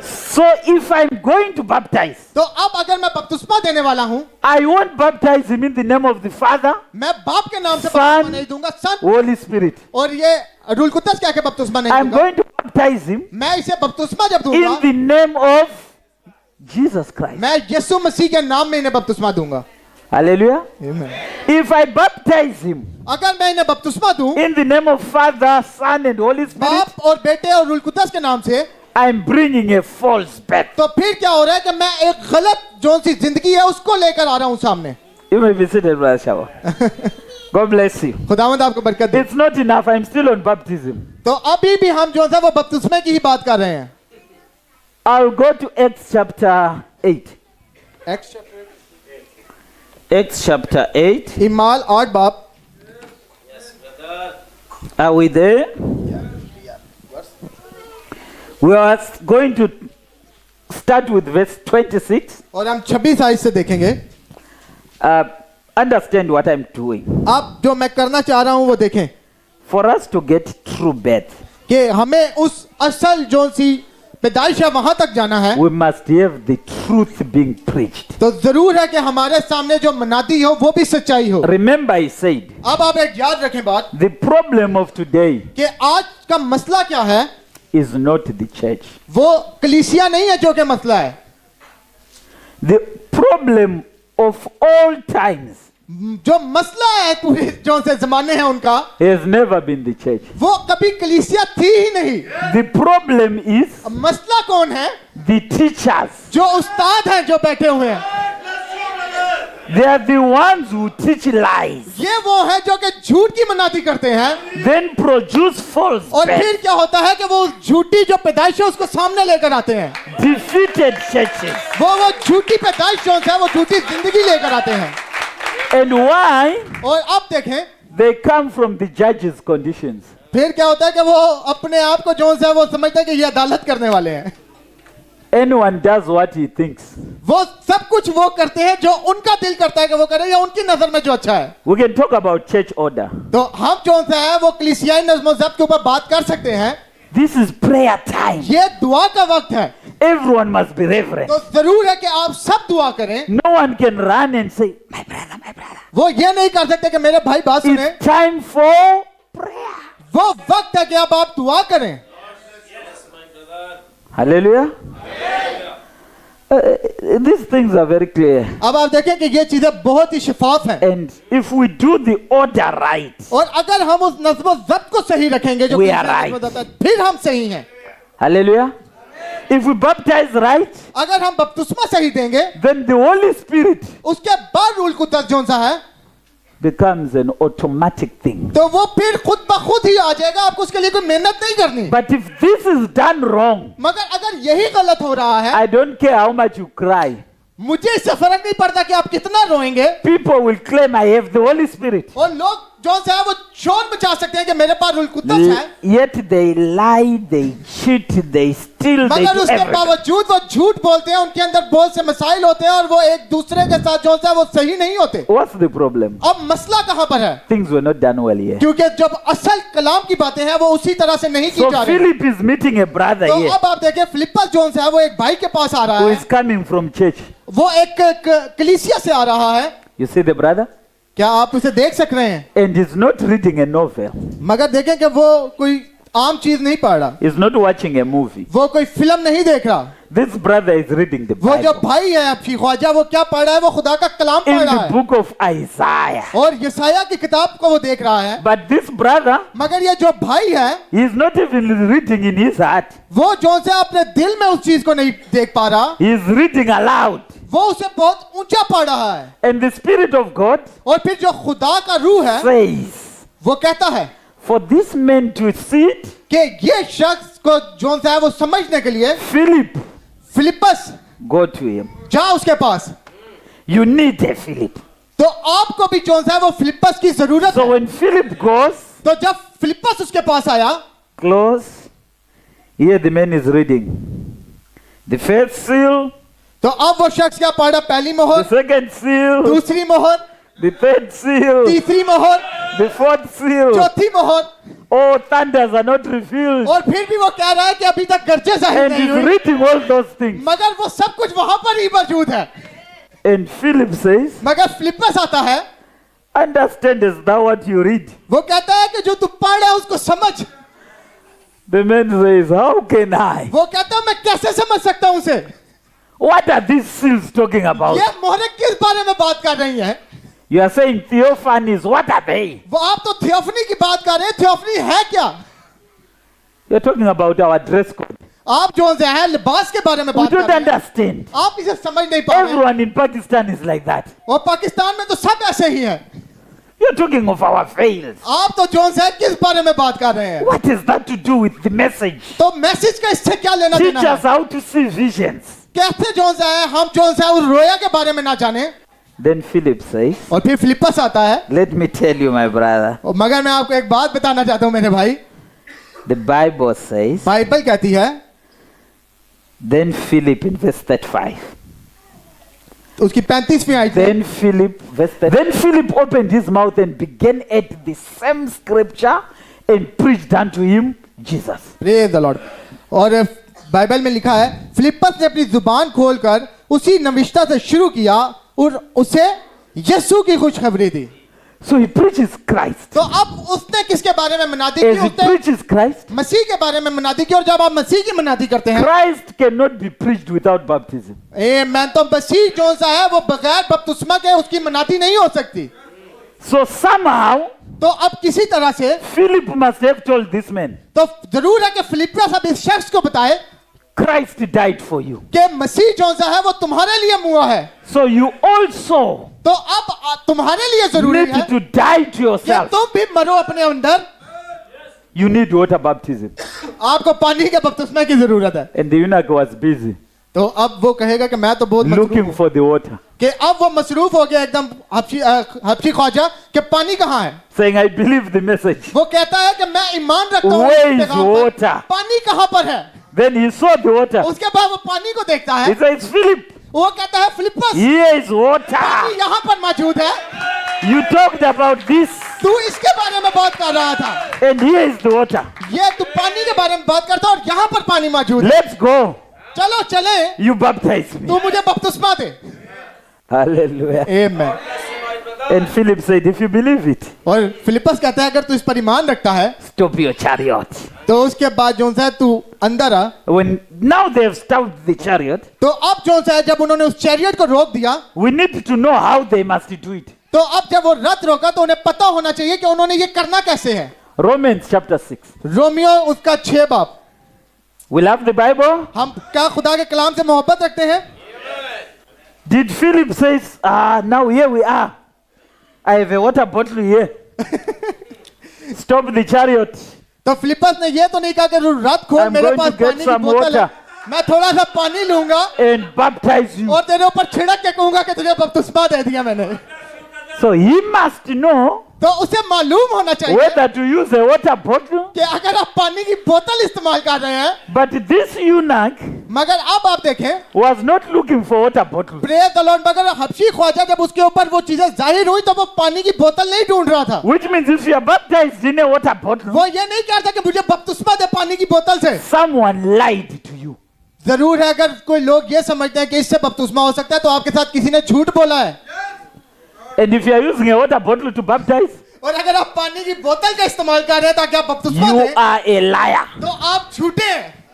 So if I'm going to baptize, तो अब अगर मैं बपतिस्मा देने वाला हूं, I won't baptize him in the name of the Father, मैं बाप के नाम से Son, बपतिस्मा नहीं दूंगा, सन Holy Spirit. और ये रुल कुद्दस क्या के बपतिस्मा नहीं I'm दूंगा। going to baptize him मैं इसे बपतिस्मा जब in दूंगा, the name of Jesus Christ. मैं यीशु मसीह के नाम में इन्हें बपतिस्मा दूंगा। Hallelujah. Amen. If I baptize him अगर मैं इन्हें बपतिस्मा दूं in the name of Father, Son, and Holy Spirit, बाप और बेटे और रूह कुद्दस के नाम से, I'm bringing a false birth. तो फिर क्या हो रहा है कि मैं एक गलत जो सी जिंदगी है उसको लेकर आ रहा हूं सामने। You may be seated, Brother Shawa. God bless you. खुदावंद आपको बरकत दे। It's not enough. I'm still on baptism. तो अभी भी हम जो है वो बपतिस्मे की ही बात कर रहे हैं। I'll go to Acts chapter 8. Acts chapter 8. इमाल 8 बाप। Are we there? We are going to start with verse 26. और हम 26 आयत से देखेंगे। Understand what I'm doing. आप जो मैं करना चाह रहा हूं वो देखें For us to get true birth, कि हमें उस असल जो सी पैदाइश है वहां तक जाना है, we must have the truth being preached. तो जरूर है कि हमारे सामने जो मनादी हो वो भी सच्चाई हो। Remember, I said, अब आप एक याद रखें बात the problem of today कि आज का मसला क्या है, is not the church. वो कलीसिया नहीं है जो कि मसला है। The problem of all times जो मसला है पूरे जो से जमाने हैं उनका, has never been the church. वो कभी कलीसिया थी ही नहीं। The problem is अब मसला कौन है? the teachers. जो उस्ताद हैं जो बैठे हुए हैं, They are the ones who teach lies, ये वो है जो कि झूठ की मनादी करते हैं, then produce false और birth. फिर क्या होता है कि वो झूठी जो पैदाइश है उसको सामने लेकर आते हैं। Defeated churches. वो झूठी पैदाइश जो है वो झूठी जिंदगी लेकर आते हैं। And why? और अब देखें They come from the judge's conditions. फिर क्या होता है कि वो अपने आप को जो है वो समझते हैं कि ये अदालत करने वाले हैं। Anyone does what he thinks. वो सब कुछ वो करते हैं जो उनका दिल करता है कि वो करें, या उनकी नजर में जो अच्छा है। We can talk about church order. तो हम जो है वो कलीसियाई नज़्म व ज़ब्त के ऊपर बात कर सकते हैं। This is prayer time. ये दुआ का वक्त है, Everyone must be reverent. तो जरूर है कि आप सब दुआ करें। No one can run and say, my brother, my brother. वो ये नहीं कर सकते कि मेरे भाई बात सुने। It's time for prayer. वो वक्त है कि अब आप दुआ करें। Hallelujah. These things are very clear. अब आप देखें कि ये चीजें बहुत ही शफाफ हैं, And if we do the order right, और अगर हम उस नज़्म व ज़ब्त को सही रखेंगे जो We are कलीसिया नज़्म व ज़ब्त है, फिर हम सही हैं। hallelujah. If we baptize right, अगर हम बपतिस्मा सही देंगे, then the Holy Spirit उसके बाद रूल कुद्दस जो सा है, becomes an automatic thing. तो वो फिर खुद ब खुद ही आ जाएगा। आपको उसके लिए कोई मेहनत नहीं करनी। But if this is done wrong, मगर अगर यही गलत हो रहा है, I don't care how much you cry. मुझे इससे फर्क नहीं पड़ता कि आप कितना रोएंगे, People will claim I have the Holy Spirit. और लोग जो है वो शोर मचा सकते हैं कि मेरे पास रूल कुद्दस है, Yet they lie, they cheat, they steal, they मगर do उसके everything. बावजूद वो झूठ बोलते हैं। उनके अंदर बहुत से मसाइल होते हैं और वो एक दूसरे के साथ जो है वो सही नहीं होते। What's the problem? अब मसला कहां पर है? Things were not done well here. क्योंकि जब असल कलाम की बातें हैं वो उसी तरह से नहीं की So जा रही। Philip is meeting a brother तो here अब आप देखें फिलिप्पस जोन्स है वो एक भाई के पास आ रहा who है, is coming from church. वो एक कलीसिया से आ रहा है। You see the brother? क्या आप उसे देख सक रहे हैं? And he's not reading a novel. मगर देखें कि वो कोई आम चीज नहीं पढ़ रहा, He's not watching a movie. वो कोई फिल्म नहीं देख रहा। This brother is reading the वो जो Bible. भाई है आपकी ख्वाजा, वो क्या पढ़ रहा है? वो खुदा का कलाम In पढ़ रहा the है book of Isaiah. और यसाया की किताब को वो देख रहा है। But this brother, मगर ये जो भाई है he is not even reading in his heart. वो जो से अपने दिल में उस चीज को नहीं देख पा रहा, He is reading aloud. वो उसे बहुत ऊंचा पढ़ रहा है। And the Spirit of God और फिर जो खुदा का रूह है says, वो कहता है for this man to see it, कि ये शख्स को जो है वो समझने के लिए Philip, Philippus go to him. जा उसके पास। You need a Philip. तो आपको भी जो है वो फिलिप्पस की जरूरत So है। when Philip goes तो जब फिलिप्पस उसके पास आया, close, here the man is reading. The first seal, तो अब वो शख्स क्या पढ़ रहा? पहली the मोहर, second seal, दूसरी मोहर, the third seal, तीसरी मोहर, the fourth seal. चौथी मोहर, Oh, thunders are not revealed. और फिर भी वो कह रहा है कि अभी तक गर्जे जाहिर And नहीं he's हुई, reading all those things. मगर वो सब कुछ वहां पर ही मौजूद है। And Philip says, मगर फिलिप्पस आता है, understandest thou what you read? वो कहता है कि जो तू पढ़ रहा है उसको समझ। The man says, how can I? वो कहता है मैं कैसे समझ सकता हूं उसे? What are these seals talking about? ये मोहरें किस बारे में बात कर रही हैं? You are saying theophanies. What are they? वो आप तो थियोफनी की बात कर रहे हैं, थियोफनी है क्या? You're talking about our dress code. आप जो है लिबास के बारे में We बात कर don't रहे हैं, understand. आप इसे समझ नहीं पा रहे हैं। Everyone in Pakistan is like that. और पाकिस्तान में तो सब ऐसे ही हैं। You're talking of our fails. आप तो जो है किस बारे में बात कर रहे हैं? What is that to do with the message? तो मैसेज का इससे क्या लेना Teach देना us है? how to see visions. कैसे जो है हम जो है उस रोया के बारे में ना जाने? Then Philip says, और फिर फिलिप्पस आता है। let me tell you, my brother. और मगर मैं आपको एक बात बताना चाहता हूँ मेरे भाई। The Bible says, बाइबल कहती है, then Philip in verse 35. उसकी 35वीं आयत में, Then Philip, then Philip opened his mouth and began at the same scripture and preached unto him Jesus. Praise the Lord. और बाइबल में लिखा है, फिलिप्पस ने अपनी जुबान खोलकर उसी नविष्ठा से शुरू किया और उसे यीशु की खुशखबरी दी। So he preaches Christ. तो अब उसने किसके बारे में मनादी की? As he उसने preaches Christ, मसीह के बारे में मनादी की। और जब आप मसीह की मनादी करते हैं, Christ cannot be preached without baptism. मैं तो मसीह जो सा है वो बगैर बपतिस्मा के उसकी मनादी नहीं हो सकती। So somehow, तो अब किसी तरह से Philip must have told this man, तो जरूर है कि फिलिप्पस अब इस शख्स को बताए Christ died for you. कि मसीह जो सा है वो तुम्हारे लिए मुआ है। So you also तो अब तुम्हारे लिए जरूरी need है to die to कि yourself. तुम भी मरो अपने अंदर। You need water baptism. आपको पानी के बपतिस्मे की जरूरत है। And the eunuch was busy तो अब वो कहेगा कि मैं तो बहुत मसरूफ looking हूं। for the water, कि अब वो मसरूफ हो गया एकदम हबशी ख्वाजा कि पानी कहाँ है। saying, I believe the message. वो कहता है कि मैं ईमान रखता हूँ Where इस is पैगाम पर। water? पानी कहाँ पर है? Then he saw the water. उसके बाद वो पानी को देखता He है, says, Philip, वो कहता है फिलिप्पस here is पानी water. यहाँ पर मौजूद है। You talked about this, तू इसके बारे में बात कर रहा था, and here is the water. ये तू पानी के बारे में बात करता और यहाँ पर पानी मौजूद है। Let's go. चलो चले, You baptize me. तू मुझे बपतिस्मा दे। Hallelujah. आमीन। And Philip said, if you believe it, और फिलिप्पस कहता है अगर तू इस पर ईमान रखता है stop your chariot. तो उसके बाद जो है तू अंदर आ। When now they have stopped the chariot, तो अब जो है जब उन्होंने उस चैरियट को रोक दिया, we need to know how they must do it. तो अब जब वो रथ रोका तो उन्हें पता होना चाहिए कि उन्होंने ये करना कैसे है। Romans chapter 6. रोमियो उसका 6 बाब। We love the Bible. हम क्या खुदा के कलाम से मोहब्बत रखते हैं? Did Philip says, now here we are. I have a water bottle here. Stop the chariot. तो फिलिप्पस ने ये तो नहीं कहा कि रथ खोल, I'm मेरे going पास to get पानी की some बोतल है, water. मैं थोड़ा सा पानी लूंगा And baptize you. और तेरे ऊपर छिड़क के कहूंगा कि तुझे बपतिस्मा दे दिया मैंने। So he must know तो उसे मालूम होना चाहिए whether to use a water bottle. कि अगर आप पानी की बोतल इस्तेमाल कर रहे हैं, But this eunuch मगर अब आप देखें, was not looking for water bottle. Praise the Lord, मगर हबशी ख्वाजा जब उसके ऊपर वो चीजें जाहिर हुई तो वो पानी की बोतल नहीं ढूंढ रहा था। Which means if you are baptized in a water bottle, वो ये नहीं कह रहा था कि मुझे बपतिस्मा दे पानी की बोतल से। someone lied to you. जरूर है अगर कोई लोग ये समझते हैं कि इससे बपतिस्मा हो सकता है तो आपके साथ किसी ने झूठ बोला है। And if you are using a water bottle to baptize, और अगर आप पानी की बोतल का इस्तेमाल कर रहे हैं ताकि आप बपतिस्मा you दें, are a liar. तो आप झूठे हैं।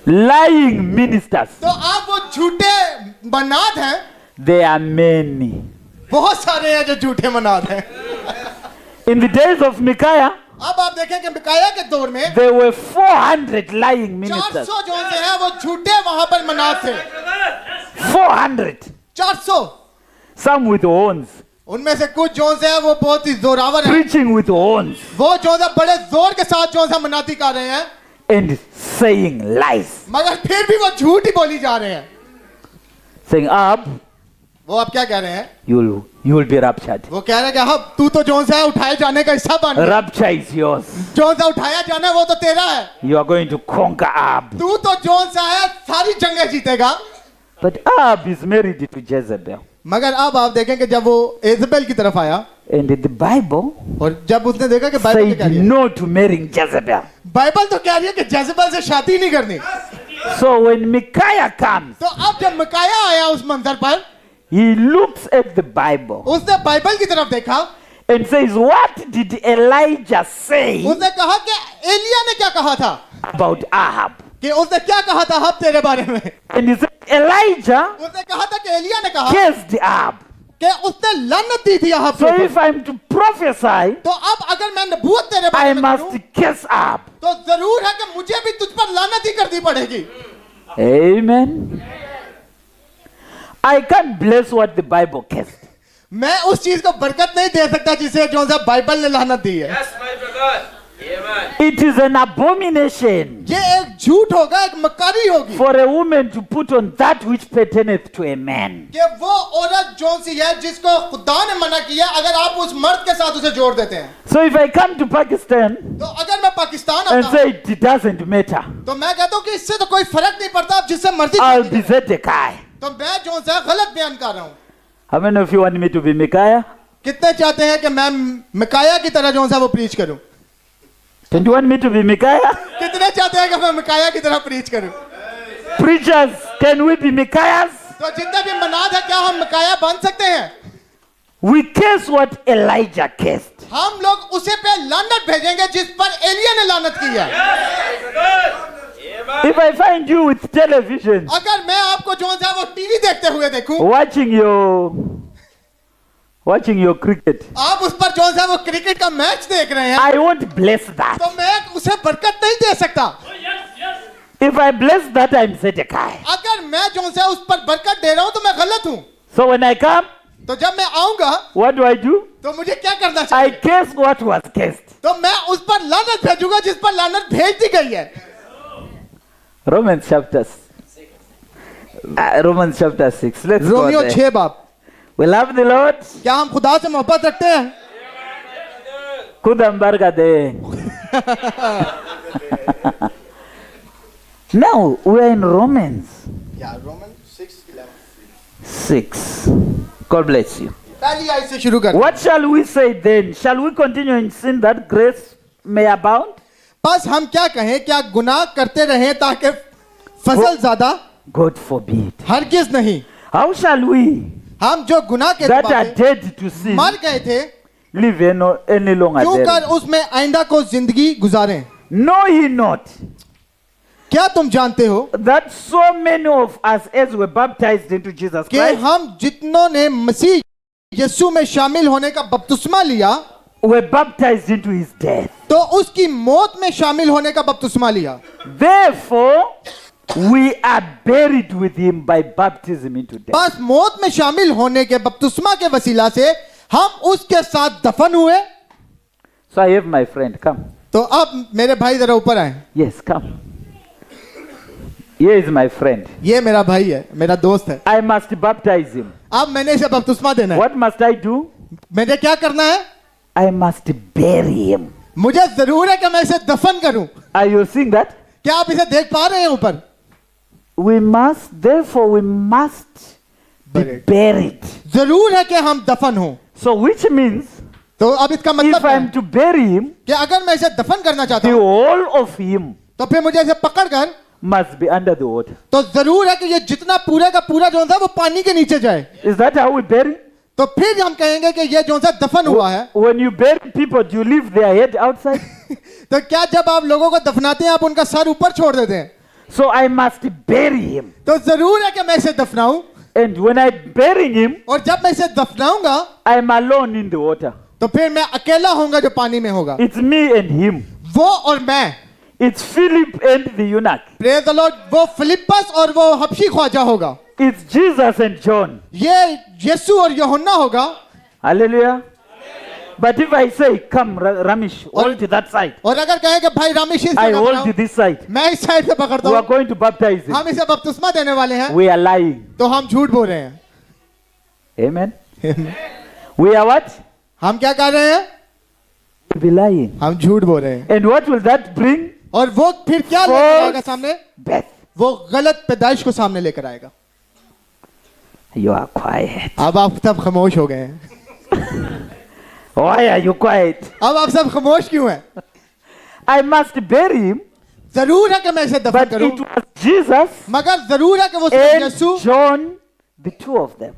Lying ministers. तो आप वो झूठे मनाद हैं। There are many. बहुत सारे हैं जो झूठे मनाद हैं। In the days of Micaiah, अब आप देखें कि मिकाया के दौर में there were 400 lying ministers. 400 जो से हैं वो झूठे वहां पर मनाद थे। 400. 400 Some with horns. उनमें से कुछ जो से हैं वो बहुत ही जोरावर हैं। Preaching with horns. वो जो से बड़े जोर के साथ जो से मनाती कर रहे हैं, And saying lies. मगर फिर भी वो झूठ ही बोली जा रहे हैं। Saying, Ab, वो अब क्या कह रहे हैं? you will be raptured. वो कह रहे हैं कि हाँ तू तो जो से उठाए जाने का हिस्सा बन गया। Rapture is yours. जो से उठाया जाना है वो तो तेरा है। You are going to conquer Ab. तू तो जो सा है सारी जंगें जीतेगा। But Ab is married to Jezebel. मगर अब आप देखें कि जब वो इज़बेल की तरफ आया And the Bible और जब उसने देखा कि बाइबल क्या कह said रही है, no to marrying Jezebel. Bible तो कह रही है कि जेज़ेबेल से शादी नहीं करनी। So when Micaiah comes, तो अब जब मिकाया आया उस मंजर पर, he looks at the Bible उसने बाइबल की तरफ देखा, and says, what did Elijah say उसने कहा कि एलिया ने क्या कहा था about Ahab? कि उसने क्या कहा था अब तेरे बारे में। And he said, Elijah उसने कहा था कि एलिया ने कहा cursed Ahab. कि उसने लानत दी थी यहाँ So पे। if I'm to prophesy, तो अब अगर मैं नबूवत तेरे I बारे में must करूं, curse Ahab. तो जरूर है कि मुझे भी तुझ पर लानत ही करनी पड़ेगी। Amen. I can't bless what the Bible cursed. मैं उस चीज को बरकत नहीं दे सकता जिसे जो सा बाइबल ने लानत दी है। Yes, my brother. Amen. It is an abomination ये एक झूठ होगा, एक मक्कारी होगी for a woman to put on that which pertaineth to a man. कि वो औरत जो सी है जिसको खुदा ने मना किया, अगर आप उस मर्द के साथ उसे जोड़ देते हैं। So if I come to Pakistan तो अगर मैं पाकिस्तान and आता say हूँ it doesn't matter, तो मैं कहता हूँ कि इससे तो कोई फर्क नहीं पड़ता, आप जिससे मर्जी I'll कीजिए। be Zedekiah. तो मैं जो सा गलत बयान कर रहा हूँ। How many of you want me to be Micaiah? कितने चाहते हैं कि मैं मिकाया की तरह जो सा वो प्रीच करूं? Don't you want me to be Micaiah? कितने चाहते हैं कि मैं मिकाया की तरह प्रीच करूं? Preachers, can we be Micaiahs? तो जितने भी मनाद है, क्या हम मिकाया बन सकते हैं? We curse what Elijah cursed. हम लोग उसे पे लानत भेजेंगे जिस पर एलिया ने लानत की है। If I find you with television, अगर मैं आपको जो सा वो टीवी देखते हुए देखूं, watching your cricket, आप उस पर जो सा वो क्रिकेट का मैच देख रहे हैं, I won't bless that. तो मैं उसे बरकत नहीं दे सकता। If I bless that, I'm Zedekiah. अगर मैं जो सा उस पर बरकत दे रहा हूं तो मैं गलत हूं। So when I come, तो जब मैं आऊंगा what do? तो मुझे क्या करना I चाहिए? curse what was cursed. तो मैं उस पर लानत भेजूंगा जिस पर लानत भेज दी गई है। Romans chapter 6. Let's go Romeo there. 6 बाब। We love the Lord. क्या हम खुदा से मोहब्बत रखते हैं? Kudambarga de. Now we are in Romans 6. God bless you. पहली आयत से शुरू कर। What shall we say then? Shall we continue in sin that grace may abound? बस हम क्या कहें, क्या गुनाह करते रहें ताकि फसल ज्यादा? God forbid. हरगिज नहीं। How shall we हम जो गुनाह के that are बाद dead to sin मर गए थे, live any longer क्यों कर there? उसमें आइंदा को जिंदगी गुजारें? Know ye not क्या तुम जानते हो that so many of us as were baptized into Jesus कि Christ हम जितनों ने मसीह यीशु में शामिल होने का बपतिस्मा लिया, were baptized into his death? तो उसकी मौत में शामिल होने का बपतिस्मा लिया। Therefore, we are buried with him by baptism into death. बस मौत में शामिल होने के बपतिस्मा के वसीला से हम उसके साथ दफन हुए। So I have my friend. Come. तो अब मेरे भाई जरा ऊपर आए। Yes, come. Here is my friend. ये मेरा भाई है, मेरा दोस्त है। I must baptize him. अब मैंने इसे बपतिस्मा देना है। What must I do? मुझे क्या करना है? I must bury him. मुझे जरूर है कि मैं इसे दफन करूं। Are you seeing that? क्या आप इसे देख पा रहे हैं ऊपर? Therefore we must be buried. जरूर है कि हम दफन हों। So which means तो अब इसका if मतलब I am है to bury him, कि अगर मैं इसे दफन करना चाहता the हूं whole of him तो फिर मुझे इसे पकड़कर, must be under the water. तो जरूर है कि ये जितना पूरे का पूरा जो है वो पानी के नीचे जाए। Is that how we bury? तो फिर हम कहेंगे कि ये जो है दफन हुआ है। When you bury people, do you leave their head outside? तो क्या जब आप लोगों को दफनाते हैं आप उनका सर ऊपर छोड़ देते हैं? So I must bury him. तो जरूर है कि मैं इसे दफनाऊं, And when I bury him, और जब मैं इसे दफनाऊंगा I am alone in the water. तो फिर मैं अकेला होऊंगा जो पानी में होगा। It's me and him. वो और मैं। It's Philip and the eunuch. Praise the Lord. वो फिलिप्पस और वो हबशी ख्वाजा होगा। It's Jesus and John. ये यीशु और यूहन्ना होगा। Hallelujah. But if I say, come, Ramesh, hold to that side. और अगर कहें कि भाई रामेश इस I तरफ hold आओ, to this side. मैं इस साइड से पकड़ता We are हूँ, going to baptize him. हम इसे बपतिस्मा देने वाले हैं, We are lying. तो हम झूठ बोल रहे हैं। Amen. We are what? हम क्या कर रहे हैं? We be lying. हम झूठ बोल रहे हैं। And what will that bring? और वो फिर क्या लेकर आएगा सामने? Death. वो गलत पैदाइश को सामने लेकर आएगा। You are quiet. अब आप सब खामोश हो गए हैं। Why are you quiet? अब आप सब खामोश क्यों हैं? I must bury him. जरूर है कि मैं इसे दफन But करूं, it was Jesus मगर जरूर है कि वो सिर्फ and Yeshu, John, the two of them.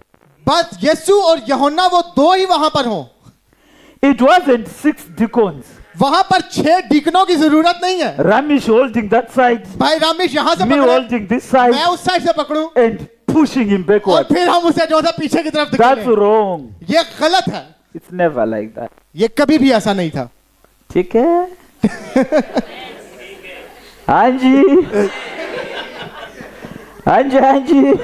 बस यीशु और यूहन्ना वो दो ही वहां पर हों। It wasn't 6 deacons. वहां पर 6 डीकनों की जरूरत नहीं है। Ramesh holding that side, भाई रामेश यहाँ से me पकड़े, holding this side, मैं उस साइड से पकड़ूं and pushing him और backward. फिर हम उसे जो है पीछे की तरफ That's धकेलें। wrong. ये गलत है, It's never like that. ये कभी भी ऐसा नहीं था। ठीक है? हाँ जी, हाँ जी, हाँ जी।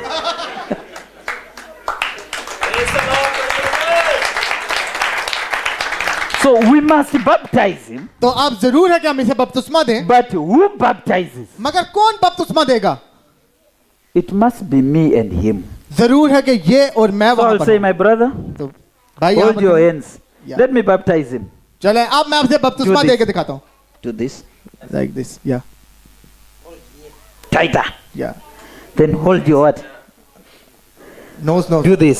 So we must baptize him, तो आप जरूर है कि हम इसे बपतिस्मा दें, but who baptizes? मगर कौन बपतिस्मा देगा? It must be me and him. जरूर है कि ये और मैं So वहां I'll पर say, हूं। my brother, तो भाई यहाँ hold your पर hands. Yeah. Let me baptize him. चले, अब मैं आपसे बपतिस्मा Do दे this. के दिखाता हूँ। Do this. Like this, yeah, Tighter. yeah. Then hold your what? Nose, nose. Do this.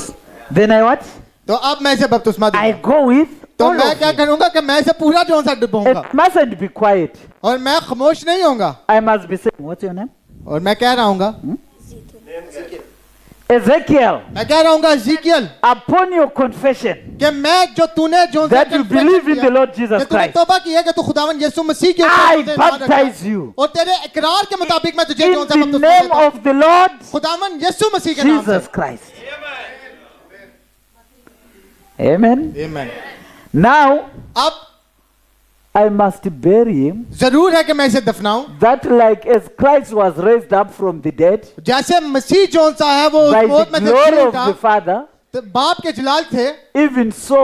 Then I what? तो अब मैं इसे बपतिस्मा I दूंगा। go with तो all मैं of क्या you. करूंगा कि मैं इसे पूरा जो सा डुबाऊंगा It mustn't be quiet. और मैं खामोश नहीं होऊंगा I must be saying, what's your name? और मैं कह रहा हूँगा, Ezekiel, मैं कह रहा हूँगा इज़ीकियल upon your confession कि मैं जो तूने जो that you believe in the Lord Jesus कि तूने Christ, तौबा की है कि तू खुदावन यीशु मसीह के I ऊपर ईमान रखता है। baptize you और तेरे इकरार के मुताबिक मैं तुझे in जो सा the बपतिस्मा name देता हूँ of the Lord खुदावन यीशु मसीह के नाम से। Jesus Christ. Amen. आमीन। Now अब I must bury him, जरूर है कि मैं इसे दफनाऊं, that like as Christ was raised up from the dead जैसे मसीह जो सा है वो by उस मौत the में से glory जी of उठा, the Father, तो बाप के जलाल थे, even so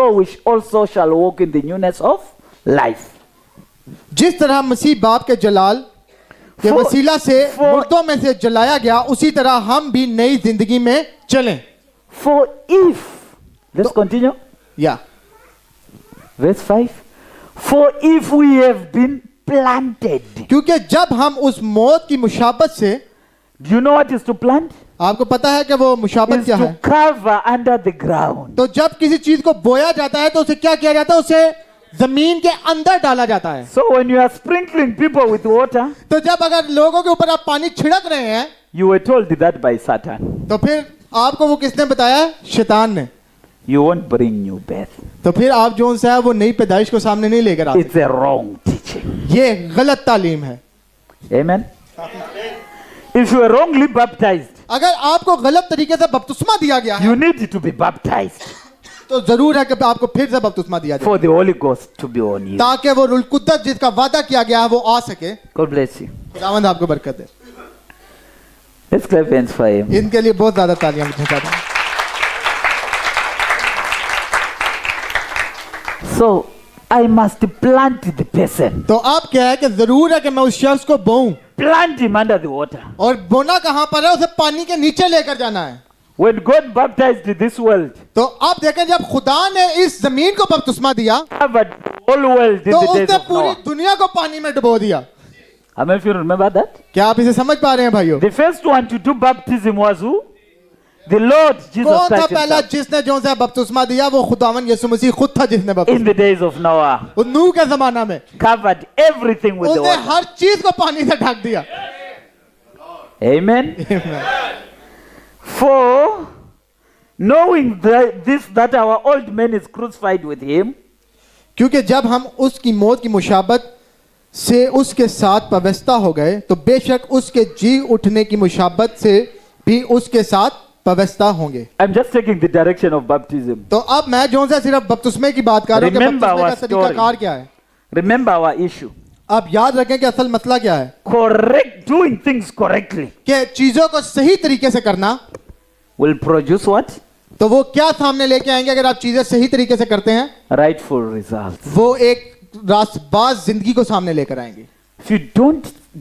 we also shall walk in the newness of life. जिस तरह मसीह बाप के जलाल के For- वसीला से for- मुर्दों में से जलाया गया, उसी तरह हम भी नई जिंदगी में चलें। For if, let's continue, या verse 5. For if we have been planted, क्योंकि जब हम उस मौत की मुशाबत से, do you know what is to plant? आपको पता है कि वो मुशाबत Is क्या to है? cover under the ground. तो जब किसी चीज को बोया जाता है तो उसे क्या किया जाता है? उसे जमीन के अंदर डाला जाता है। So when you are sprinkling people with water, तो जब अगर लोगों के ऊपर आप पानी छिड़क रहे हैं, you were told that by Satan. तो फिर आपको वो किसने बताया? शैतान ने। You won't bring new birth. तो फिर आप जो उनसे है वो नई पैदाइश को सामने नहीं लेकर आते। It's a wrong teaching. ये गलत तालीम है। Amen. If you are wrongly baptized, अगर आपको गलत तरीके से बपतिस्मा दिया गया है you need to be baptized तो जरूर है कि आपको फिर से बपतिस्मा दिया जाए for the Holy Ghost to be on you. ताकि वो रुल कुद्दस जिसका वादा किया गया है वो आ सके। God bless you. खुदावंद आपको बरकत दे। Let's clap hands for him. इनके लिए बहुत ज्यादा तालियां बजाते हैं। So I must plant the person. तो अब क्या है कि जरूर है कि मैं उस शख्स को बोऊं, Plant him under the water. और बोना कहां पर है? उसे पानी के नीचे लेकर जाना है। When God baptized this world, तो अब देखें, जब खुदा ने इस जमीन को बपतिस्मा दिया covered the whole world in तो the days उसने of पूरी Noah. दुनिया को पानी में डुबो दिया। How many of you remember that? क्या आप इसे समझ पा रहे हैं भाइयों? The first one to do baptism was who? The Lord Jesus कौन था Christ पहला himself. जिसने जो सा बपतिस्मा दिया? वो खुदावन यीशु मसीह खुद था जिसने In बपतिस्मा the days of Noah, वो नूह के जमाना में covered everything with the उसने water. हर चीज को पानी से ढक दिया। Amen. For knowing that our old man is crucified with him, क्योंकि जब हम उसकी मौत की मुशाबत से उसके साथ पवस्ता हो गए तो बेशक उसके जी उठने की मुशाबत से भी उसके साथ पवस्ता होंगे। I'm just taking the direction of baptism. तो अब मैं जो है सिर्फ बपतिस्मे की बात कर रहा हूँ कि Remember बपतिस्मे का our तरीकाकार story. क्या है। Remember our issue. आप याद रखें कि असल मसला क्या है, Doing things correctly कि चीजों को सही तरीके से करना, will produce what? तो वो क्या सामने लेके आएंगे अगर आप चीजें सही तरीके से करते हैं? Rightful results. वो एक रास्तबाज जिंदगी को सामने लेकर आएंगे। If you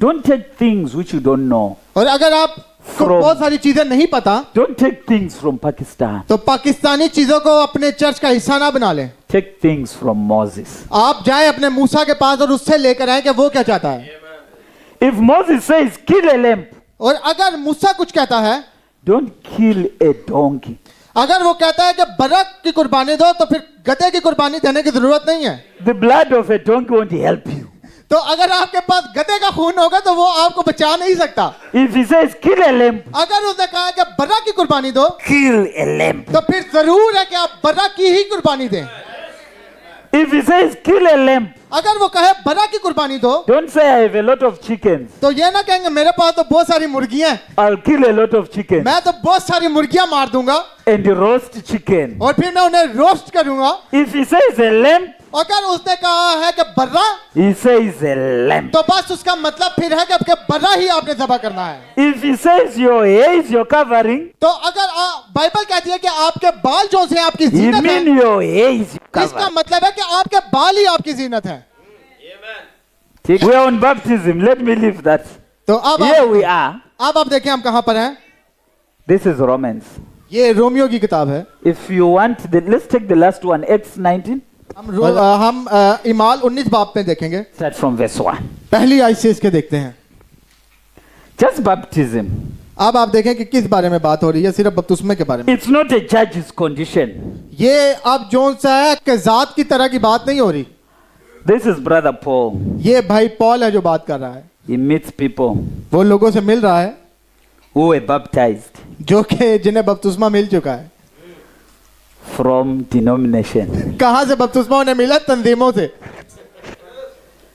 don't take things which you don't know. और अगर आप From- बहुत सारी चीजें नहीं पता Don't take things from Pakistan. तो पाकिस्तानी चीजों को अपने चर्च का हिस्सा ना बना लें। Take things from Moses. आप जाएं अपने मूसा के पास और उससे लेकर आए कि वो क्या चाहता है। If Moses says kill a lamb, और अगर मूसा कुछ कहता है, don't kill a donkey. अगर वो कहता है कि बरक की कुर्बानी दो तो फिर गधे की कुर्बानी देने की जरूरत नहीं है। The blood of a donkey won't help you. तो अगर आपके पास गधे का खून होगा तो वो आपको बचा नहीं सकता। If he says kill a lamb, अगर उसने कहा कि बर्रा की कुर्बानी दो, kill a lamb. तो फिर जरूर है कि आप बर्रा की ही कुर्बानी दें। If he says kill a lamb, अगर वो कहे बर्रा की कुर्बानी दो, don't say I have a lot of chickens. तो ये ना कहेंगे मेरे पास तो बहुत सारी मुर्गियां हैं, I'll kill a lot of chickens मैं तो बहुत सारी मुर्गियां मार दूंगा and roast chicken. और फिर मैं उन्हें रोस्ट करूंगा। If he says a lamb, अगर उसने कहा है कि बर्रा, he says a lamb. तो बस उसका मतलब फिर है कि आपके बर्रा ही आपने ज़बह करना है। If he says your hair is your covering, तो अगर बाइबल कहती है कि आपके बाल जो से आपकी he जीनत है, mean your hair is your इसका covering. मतलब है कि आपके बाल ही आपकी जीनत है। We are on baptism. Let me leave that. तो अब Here we are. अब आप देखें हम कहाँ पर हैं। This is Romans. ये रोमियो की किताब है। If you want, let's take the last one, Acts 19. हम इमाल 19 बाब में देखेंगे। Start from verse 1. पहली आयत से इसके देखते हैं। Just baptism. अब आप देखें कि किस बारे में बात हो रही है, सिर्फ बपतिस्मे के बारे में। It's not a judge's condition. ये अब जोन सा है कि जात की तरह की बात नहीं हो रही। This is Brother Paul. ये भाई पॉल है जो बात कर रहा है। He meets people वो लोगों से मिल रहा है who were baptized जो कि जिन्हें बपतिस्मा मिल चुका है। from denomination. कहाँ से बपतिस्मा उन्हें मिला? तंजीमों से।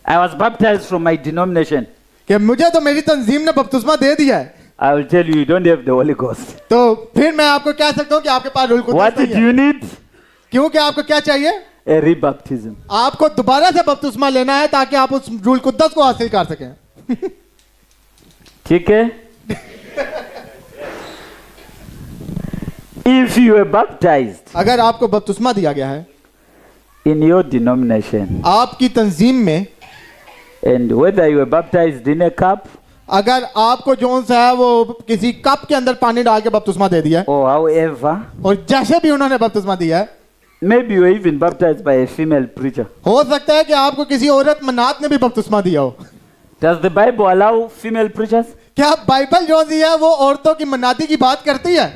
I was baptized from my denomination. कि मुझे तो मेरी तंजीम ने बपतिस्मा दे दिया है। I will tell you, you don't have the Holy Ghost. तो फिर मैं आपको कह सकता हूँ कि आपके पास rule What did you need? क्योंकि आपको क्या चाहिए? A rebaptism. आपको दोबारा से बपतिस्मा लेना है ताकि आप उस रूल कुद्दस को हासिल कर सकें। ठीक है? If you were baptized अगर आपको बपतिस्मा दिया गया है in your denomination, आपकी तंजीम में, and whether you were baptized in a cup अगर आपको जोन सा है वो किसी कप के अंदर पानी डाल के बपतिस्मा दे दिया है, or however, और जैसे भी उन्होंने बपतिस्मा दिया है, maybe you were even baptized by a female preacher. हो सकता है कि आपको किसी औरत मनात ने भी बपतिस्मा दिया हो। Does the Bible allow female preachers? क्या बाइबल जो दी है वो औरतों की मनाती की बात करती है?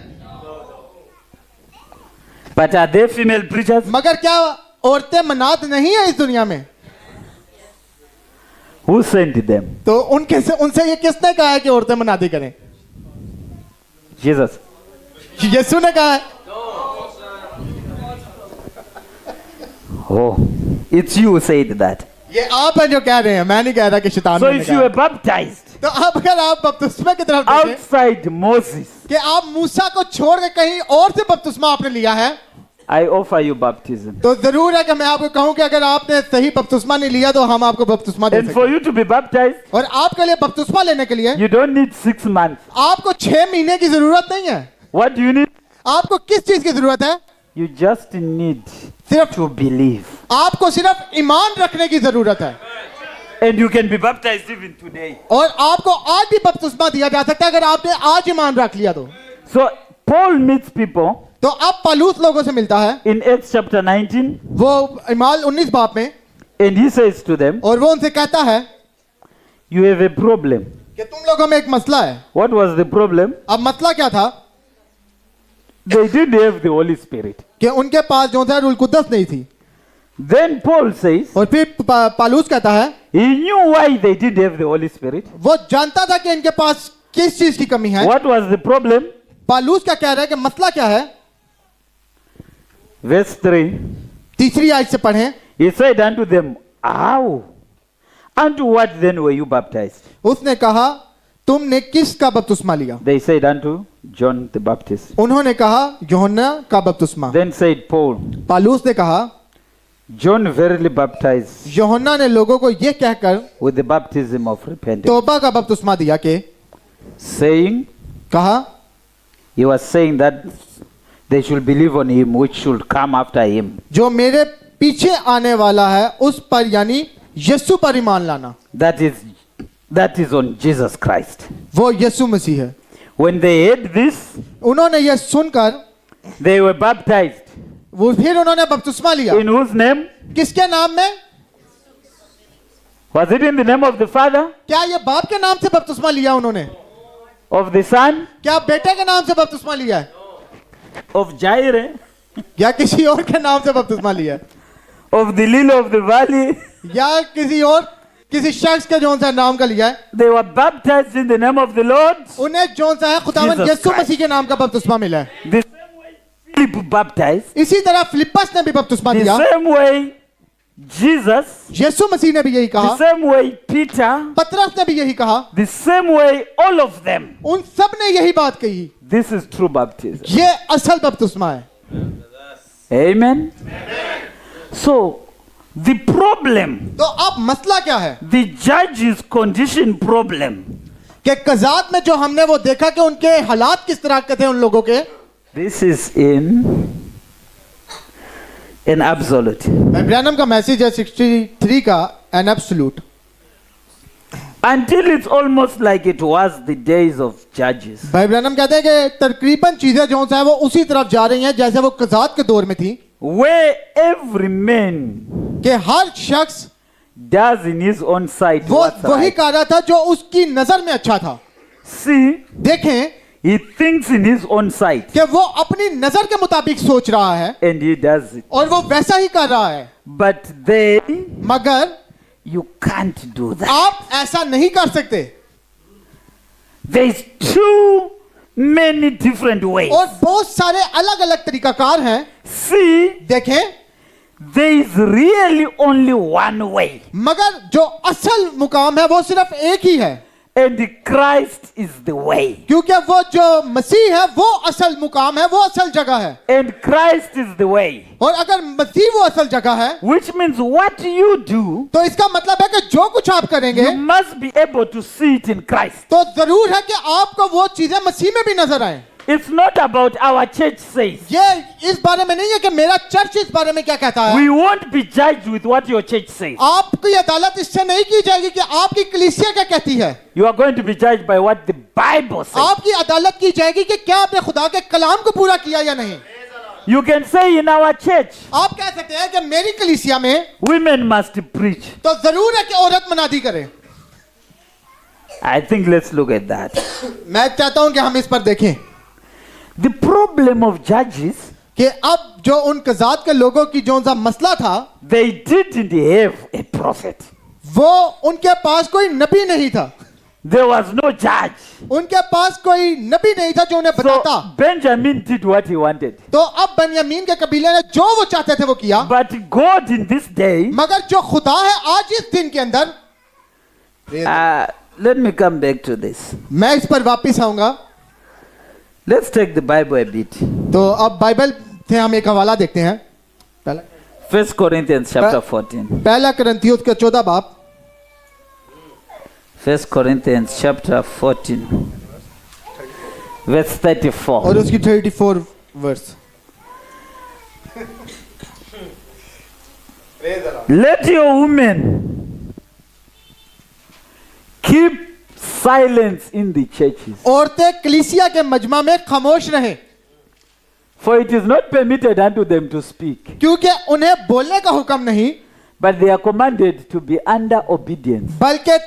But are they female preachers? मगर क्या औरतें मनात नहीं है इस दुनिया में? Who sent them? तो उनसे ये किसने कहा है कि औरतें मनाती करें? Jesus. यीशु ने कहा है। Oh, it's you who said that. ये आप हैं जो कह रहे हैं, मैं नहीं कह रहा कि शैतान So ने if you कहा। were baptized तो अब अगर आप बपतिस्मा की तरफ देखें outside Moses, कि आप मूसा को छोड़ के कहीं और से बपतिस्मा आपने लिया है, I offer you baptism. तो जरूर है कि मैं आपको कहूं कि अगर आपने सही बपतिस्मा नहीं लिया तो हम आपको बपतिस्मा दे And for सकते you to be baptized, हैं। और आपके लिए बपतिस्मा लेने के लिए you don't need 6 months. आपको 6 महीने की जरूरत नहीं है। What do you need? आपको किस चीज की जरूरत है? You just need सिर्फ to believe. आपको सिर्फ ईमान रखने की जरूरत है। And you can be baptized even today. और आपको आज भी बपतिस्मा दिया जा सकता है अगर आपने आज ईमान रख लिया तो। So Paul meets people तो अब पौलुस लोगों से मिलता है in Acts chapter 19 वो इमाल 19 बाब में, and he says to them, और वो उनसे कहता है you have a problem. कि तुम लोगों में एक मसला है। What was the problem? अब मसला क्या था? They didn't have the Holy Spirit. कि उनके पास जो था रूल कुद्दस नहीं थी। Then Paul says, और फिर पौलुस कहता है he knew why they didn't have the Holy Spirit. वो जानता था कि इनके पास किस चीज की कमी है। What was the problem? पौलुस क्या कह रहा है कि मसला क्या है? Verse 3, तीसरी आयत से पढ़ें। he said unto them, how? Unto what then were you baptized? उसने कहा तुमने किसका बपतिस्मा लिया? They said unto John the Baptist. उन्होंने कहा यूहन्ना का बपतिस्मा। Then said Paul, पौलुस ने कहा John verily baptized यूहन्ना ने लोगों को यह कहकर with the baptism of repentance, तौबा का बपतिस्मा दिया कि saying, कहा he was saying that they should believe on him which should come after him. जो मेरे पीछे आने वाला है उस पर यानी यीशु पर ईमान लाना। That is on Jesus Christ. वो यीशु मसीह है। When they heard this, उन्होंने यह सुनकर they were baptized. वो फिर उन्होंने बपतिस्मा लिया। In whose name? किसके नाम में? Was it in the name of the Father, क्या ये बाप के नाम से बपतिस्मा लिया उन्होंने? of the Son, क्या बेटे के नाम से बपतिस्मा लिया है? of Jair, या किसी और के नाम से बपतिस्मा लिया है? of the lily of the valley, या किसी और किसी शख्स के जोन सा नाम का लिया है, They were baptized in the name of the Lord. उन्हें जोन सा है खुदावंद Jesus यीशु Christ. मसीह के नाम का बपतिस्मा मिला है। The same way Philip baptized. इसी तरह फिलिप्पस ने भी बपतिस्मा The दिया, same way Jesus. यीशु मसीह ने भी यही The कहा, same way Peter. पतरस ने भी यही कहा, The same way all of them. उन सब ने यही बात कही। This is true baptism. ये असल बपतिस्मा है। Amen. So the problem, तो अब मसला क्या है the judge's condition problem. कि कजात में जो हमने वो देखा कि उनके हालात किस तरह के थे उन लोगों के, This is in absolute. Branham का मैसेज है 63 का an absolute, Until it's almost like it was the days of judges. भाई ब्रैनम कहते हैं कि तकरीबन चीजें जो है वो उसी तरफ जा रही हैं जैसे वो कजात के दौर में थी, Where every man कि हर शख्स does in his own sight वो what's वही right. कर रहा था जो उसकी नजर में अच्छा था। See, देखें he thinks in his own sight कि वो अपनी नजर के मुताबिक सोच रहा है and he does it. और वो वैसा ही कर रहा है, But they, मगर you can't do that. आप ऐसा नहीं कर सकते। There's too many different ways. और बहुत सारे अलग अलग तरीकाकार हैं। See, देखें, there is really only one way. मगर जो असल मुकाम है वो सिर्फ एक ही है, And Christ is the way. क्योंकि वो जो मसीह है वो असल मुकाम है, वो असल जगह है। And Christ is the way. और अगर मसीह वो असल जगह है Which means what you do, तो इसका मतलब है कि जो कुछ आप करेंगे you must be able to see it in Christ. तो जरूर है कि आपको वो चीजें मसीह में भी नजर आए। It's not about our church says. ये इस बारे में नहीं है कि मेरा चर्च इस बारे में क्या कहता है। We won't be judged with what your church says. आपकी अदालत इससे नहीं की जाएगी कि आपकी कलीसिया क्या कहती है। You are going to be judged by what the Bible says. आपकी अदालत की जाएगी कि क्या आपने खुदा के कलाम को पूरा किया या नहीं। You can say in our church, आप कह सकते हैं कि मेरी कलीसिया में women must preach. तो जरूर है कि औरत मनादी करे। I think let's look at that. मैं चाहता हूं कि हम इस पर देखें The problem of judges, कि अब जो उन कजात के लोगों की जो सा मसला था, they didn't have a prophet. वो उनके पास कोई नबी नहीं था, There was no judge. उनके पास कोई नबी नहीं था जो उन्हें बताता। So Benjamin did what he wanted. तो अब बनियामीन के कबीले ने जो वो चाहते थे वो किया, But God in this day, मगर जो खुदा है आज इस दिन के अंदर, let me come back to this. मैं इस पर वापिस आऊंगा। Let's take the Bible a bit. तो अब बाइबल से हम एक हवाला देखते हैं। पहला 1 Corinthians chapter 14. पहला करंथियों का 14 बाब 1 Corinthians chapter 14. Verse 34. और उसकी 34 verse. Let your women keep silence in the churches. औरतें कलीसिया के मजमा में खामोश रहें, For it is not permitted unto them to speak, क्योंकि उन्हें बोलने का हुक्म नहीं, but they are commanded to be under obedience, बल्कि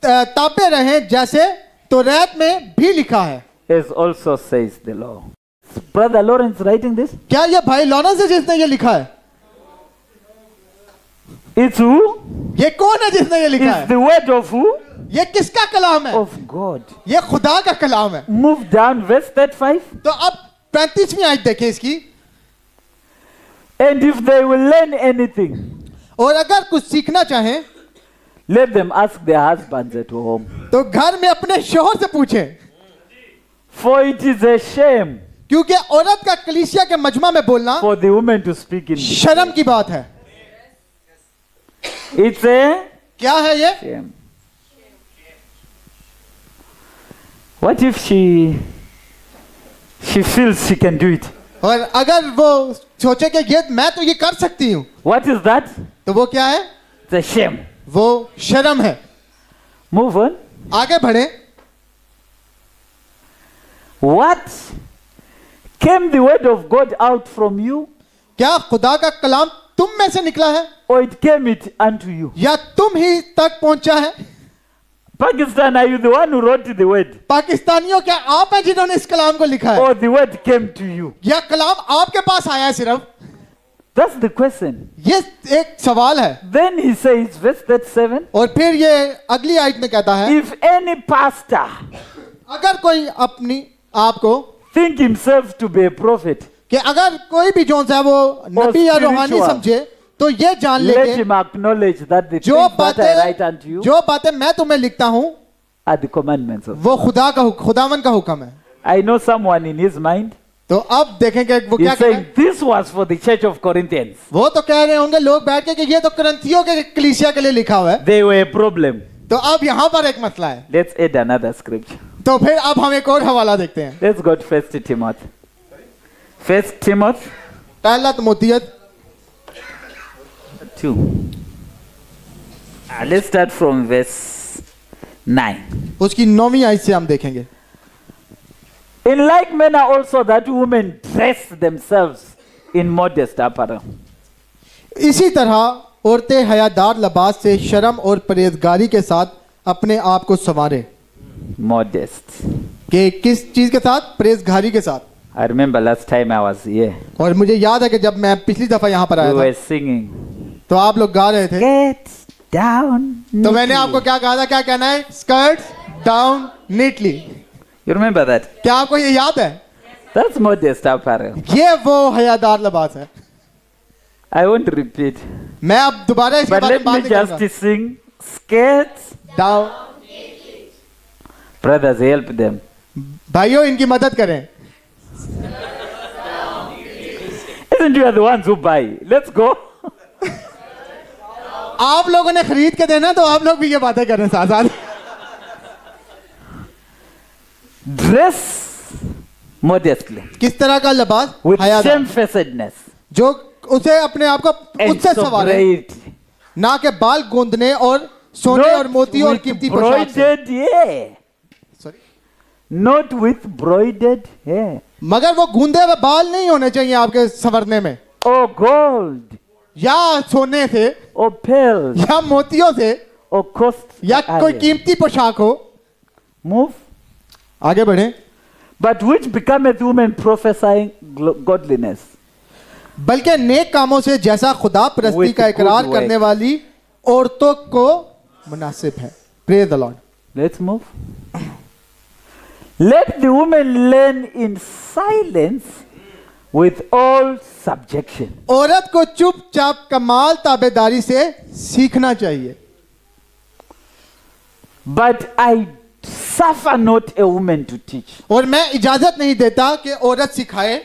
ताबे रहें जैसे तौरात में भी लिखा है। as also says the law. Brother Lawrence writing this? क्या ये भाई लॉरेंस है जिसने ये लिखा है? It's who? ये कौन है जिसने ये लिखा It's है? the word of who? ये किसका कलाम है? Of God. ये खुदा का कलाम है। Move down verse 35. तो अब 35वीं आयत देखें इसकी। And if they will learn anything, और अगर कुछ सीखना चाहें let them ask their husbands at home. तो घर में अपने शोहर से पूछें, For it is a shame क्योंकि औरत का कलीसिया के मजमा में बोलना for the woman to speak in शर्म की बात है। It's a क्या है ये? shame. What if she feels she can do it? और अगर वो सोचे कि ये मैं तो ये कर सकती हूँ, What is that? तो वो क्या है? It's a shame. वो शर्म है। Move on. आगे बढ़े। What came the word of God out from you, क्या खुदा का कलाम तुम में से निकला है or it came it unto you? या तुम ही तक पहुंचा है? Pakistan, are you the one who wrote the word, पाकिस्तानियों, क्या आप हैं जिन्होंने इस कलाम को लिखा है or the word came to you? या कलाम आपके पास आया है सिर्फ? That's the question. ये एक सवाल है। Then he says, verse 37, और फिर ये अगली आयत में कहता है, if any pastor अगर कोई अपनी आप को think himself to be a prophet, कि अगर कोई भी जोन सा है वो नबी या रूहानी spiritual, समझे तो ये जान ले let कि him acknowledge that the जो things that I write unto you जो बातें मैं तुम्हें लिखता हूँ are the commandments of God. वो खुदावन का हुक्म है। I know someone in his mind. तो अब देखें कि वो क्या He's कह रहे saying हैं। this was for the church of Corinthians. वो तो कह रहे होंगे लोग बैठ के कि ये तो करंथियों के कलीसिया के लिए लिखा हुआ है। They were a problem. तो अब यहाँ पर एक मसला है। Let's add another scripture. तो फिर अब हम एक और हवाला देखते हैं। Let's go to 1 Timothy. 1 Timothy पहला Timothy 2. Let's start from verse 9. उसकी 9वीं आयत से हम देखेंगे। In like manner also that women dress themselves in modest apparel. इसी तरह औरतें हयादार लिबास से शर्म और परहेजगारी के साथ अपने आप को संवारें। Modest. कि किस चीज के साथ? परहेजगारी के साथ। I remember last time I was here. और मुझे याद है कि जब मैं पिछली दफा यहाँ पर We आया were था singing. तो आप लोग गा रहे थे। Get down. तो मैंने neatly. आपको क्या कहा था? क्या कहना है? Skirts down neatly. You remember that? क्या आपको ये याद है? That's modest apparel. ये वो हयादार लिबास है। I won't repeat. मैं अब दोबारा इसके But बारे let में me बात नहीं करूंगा। just sing skirts. Down. Brothers, help them. भाइयों इनकी मदद करें। Isn't you are the ones who buy? Let's go. आप लोगों ने खरीद के देना तो आप लोग भी ये बातें करें साथ साथ। Dress modestly. किस तरह का लिबास? With हयादार, shamefacedness. जो उसे अपने आप को And उससे सवारे, sobriety. ना के बाल गूंदने और सोने और मोतियों और with कीमती पोशाक से। broided hair. Sorry। Not with broided hair. मगर वो गूंदे हुए बाल नहीं होने चाहिए आपके संवरने में, Or gold. या सोने से Or pearls. या मोतियों से Or costly या कोई array. कीमती पोशाक हो। Move. आगे बढ़े। But which becometh woman prophesying godliness. बल्कि नेक कामों से जैसा खुदा परस्ती With का इकरार good करने work. वाली औरतों को मुनासिब है। Praise the Lord. Let's move. Let the woman learn in silence with all subjection. औरत को चुपचाप कमाल ताबेदारी से सीखना चाहिए। But I suffer not a woman to teach. और मैं इजाजत नहीं देता कि औरत सिखाए।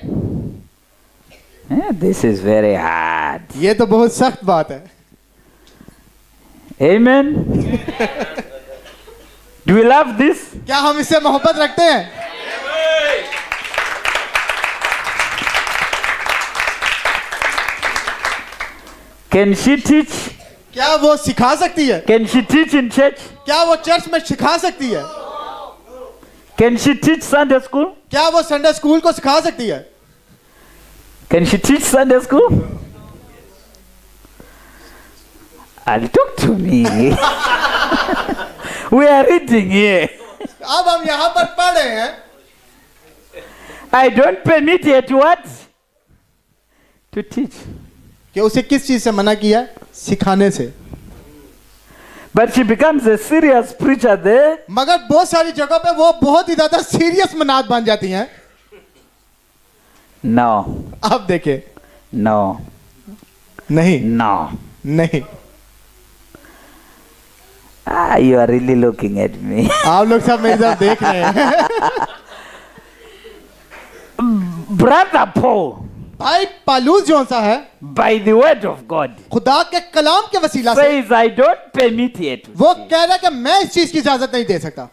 This is very hard. ये तो बहुत सख्त बात है। Amen. Do we love this? क्या हम इससे मोहब्बत रखते हैं? Can she teach? क्या वो सिखा सकती है? Can she teach in church? क्या वो चर्च में सिखा सकती है? Can she teach Sunday school? क्या वो संडे स्कूल को सिखा सकती है? Can she teach Sunday school? I'll talk to me. We are reading here. अब हम यहाँ पर पढ़ रहे हैं। I don't permit her to what? To teach. कि उसे किस चीज से मना किया है? सिखाने से। But she becomes a serious preacher there. मगर बहुत सारी जगहों पे वो बहुत ही ज्यादा सीरियस मनात बन जाती हैं। No. अब देखे। No. नहीं No. नहीं। You are really looking at me. आप लोग सब मेरी तरफ देख रहे हैं। Brother Paul, भाई पालूस जो सा है by the word of God, खुदा के कलाम के वसीला से says I don't permit her to. वो कह रहा है कि मैं इस चीज की इजाजत नहीं दे सकता।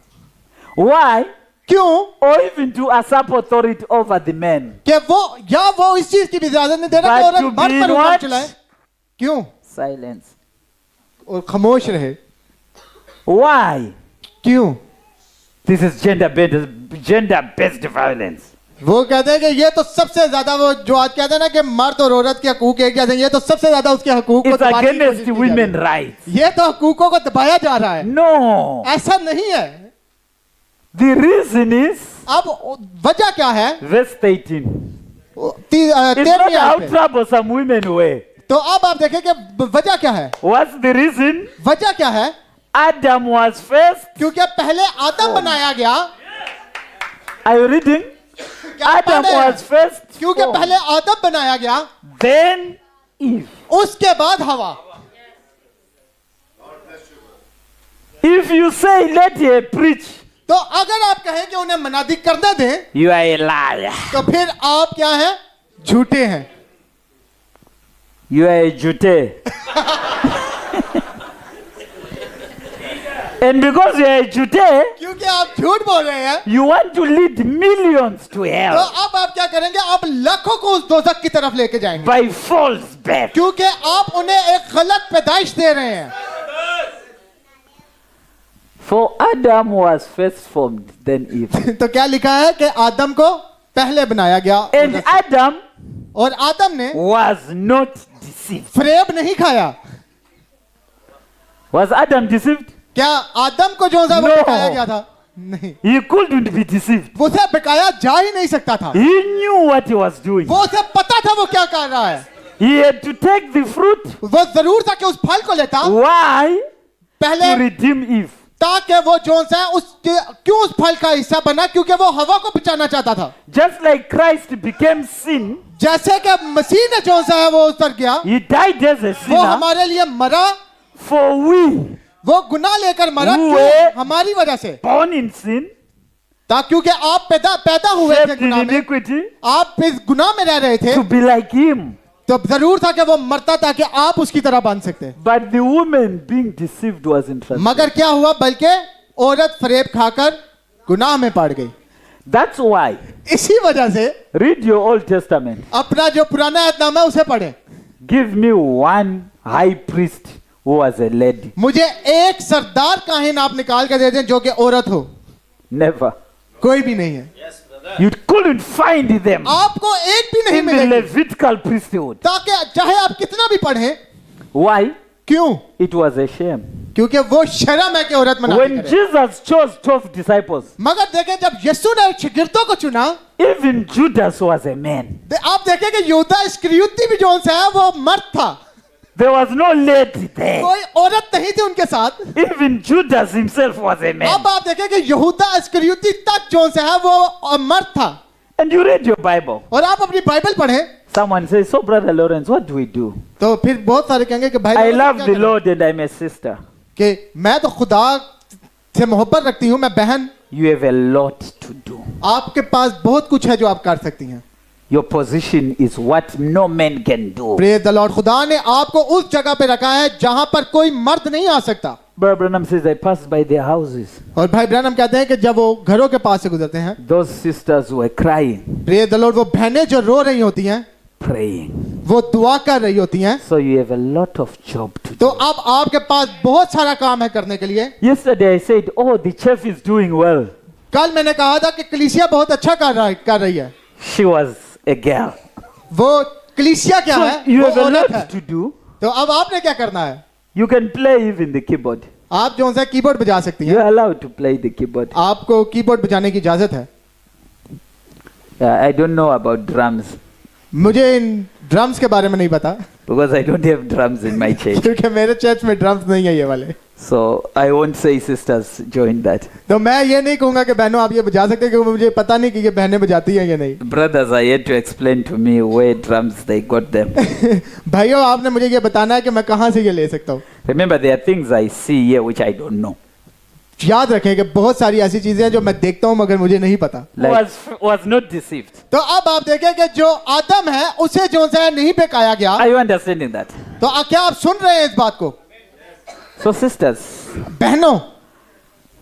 Why? क्यों? Or even to usurp authority over the men. कि वो इस चीज की भी इजाजत नहीं दे रहा कि But औरत to मर्द be पर हुक्म what? चलाए। क्यों? Silence. और खामोश रहे। Why? क्यों? This is gender-based violence. वो कहते हैं कि ये तो सबसे ज्यादा वो जो आज कहते हैं ना कि मर्द और औरत के हकूक एक जैसे, ये तो सबसे ज्यादा उसके हकूक को It's दबाने की कोशिश against की जा रही women's है। rights. ये तो हकूकों को दबाया जा रहा है। No. ऐसा नहीं है। The reason is अब वजह क्या है? verse 18. It's not 13वीं how आयत पे। troublesome women were. तो अब आप देखें कि वजह क्या है, What's the reason? वजह क्या है? Adam was first. क्योंकि पहले आदम बनाया गया। Are you reading? क्या Adam पढ़े हैं? was first. क्योंकि formed. पहले आदम बनाया गया, Then Eve. उसके बाद हवा। If you say let her preach, तो अगर आप कहें कि उन्हें मनादी करने दें, you are a liar. तो फिर आप क्या हैं? झूठे हैं। You are a jute. And because you are a jute, क्योंकि आप झूठ बोल रहे हैं, you want to lead millions to तो hell अब आप क्या करेंगे? आप लाखों को उस दोजख की तरफ लेके जाएंगे, by false birth. क्योंकि आप उन्हें एक गलत पैदाइश दे रहे हैं। For Adam was first formed, then Eve. तो क्या लिखा है कि आदम को पहले बनाया गया, And Adam और आदम ने was not deceived. फरेब नहीं खाया। Was Adam deceived? क्या आदम को जो सा वो No. बिकाया गया था? नहीं, He couldn't be deceived. वो उसे बिकाया जा ही नहीं सकता था। He knew what he was doing. वो उसे पता था वो क्या कर रहा है। He had to take the fruit. वो जरूर था कि उस फल को लेता, Why? पहले To redeem Eve. ताकि वो जो सा उसके क्यों उस फल का हिस्सा बना, क्योंकि वो हवा को बचाना चाहता था। Just like Christ became sin, जैसे कि मसीह ने जो सा है वो उतर गया, he died as a वो sinner हमारे लिए मरा, for we वो गुनाह लेकर मरा। हुए। क्यों? हमारी वजह से, born in sin, क्योंकि आप पैदा हुए थे shaped in गुनाह में, iniquity, आप इस गुनाह में रह रहे थे, to be like him. तो जरूर था कि वो मरता ताकि आप उसकी तरह बन सकते। But the woman being deceived was interesting. मगर क्या हुआ? बल्कि औरत फरेब खाकर गुनाह में पड़ गई। That's why, इसी वजह से read your Old Testament. अपना जो पुराना ऐतनामा है उसे पढ़े। Give me one high priest who was a lady. मुझे एक सरदार काहिन आप निकाल कर दे दें जो कि औरत हो। Never. कोई भी नहीं है, You couldn't find them आपको एक भी नहीं in the मिलेगी। Levitical priesthood. ताकि चाहे आप कितना भी पढ़ें, Why? क्यों? It was a shame. क्योंकि वो शर्म है कि औरत मना When करे। Jesus chose 12 disciples, मगर देखें जब यीशु ने शिगिर्दों को चुना, even Judas was a man. आप देखें कि यहूदा इस्करियोती भी जो है वो मर्द था, There was no lady there. कोई औरत नहीं थी उनके साथ। Even Judas himself was a man. अब आप देखें कि यहूदा इस्करियोती तक जो है वो मर्द था। And you read your Bible. और आप अपनी बाइबल पढ़ें, Someone says, so Brother Lawrence, what do we do? तो फिर बहुत सारे कहेंगे कि भाई I लोग love क्या the करें? Lord and I'm a sister. कि मैं तो खुदा से मोहब्बत रखती हूँ, मैं बहन। You have a lot to do. आपके पास बहुत कुछ है जो आप कर सकती हैं। Your position is what no man can do. Praise the Lord. खुदा ने आपको उस जगह पे रखा है जहां पर कोई मर्द नहीं आ सकता। Brother Branham says, I passed by their houses. और भाई ब्रैनम कहते हैं कि जब वो घरों के पास से गुजरते हैं, Those sisters were crying, praise the Lord, वो बहनें जो रो रही होती हैं, praying. वो दुआ कर रही होती हैं। So you have a lot of job to तो do. अब आपके पास बहुत सारा काम है करने के लिए। Yesterday I said, oh, the chef is doing well. कल मैंने कहा था कि कलीसिया बहुत अच्छा कर रही है। She was a girl. वो कलीसिया क्या So है? you वो have a औरत lot है। to do. तो अब आपने क्या करना है? You can play even the keyboard. आप जो है कीबोर्ड बजा सकती हैं। You are allowed to play the keyboard. आपको कीबोर्ड बजाने की इजाजत है। I don't know about drums मुझे इन ड्रम्स के बारे में नहीं पता, because I don't have drums in my church. क्योंकि मेरे चर्च में ड्रम्स नहीं है ये वाले। So I won't say sisters join that. तो मैं ये नहीं कहूंगा कि बहनों आप ये बजा सकते हैं, क्योंकि मुझे पता नहीं कि ये बहनें बजाती हैं या नहीं। Brothers are yet to explain to me where drums they got them. भाइयों आपने मुझे ये बताना है कि मैं कहाँ से ये ले सकता हूँ। Remember, there are things I see here which I don't know. याद रखें कि बहुत सारी ऐसी चीजें हैं जो मैं देखता हूँ मगर मुझे नहीं पता। Like, was not deceived. तो अब आप देखें कि जो आदम है उसे जो है नहीं बेकाया गया। Are you understanding that? तो क्या आप सुन रहे हैं इस बात को? So sisters, बहनों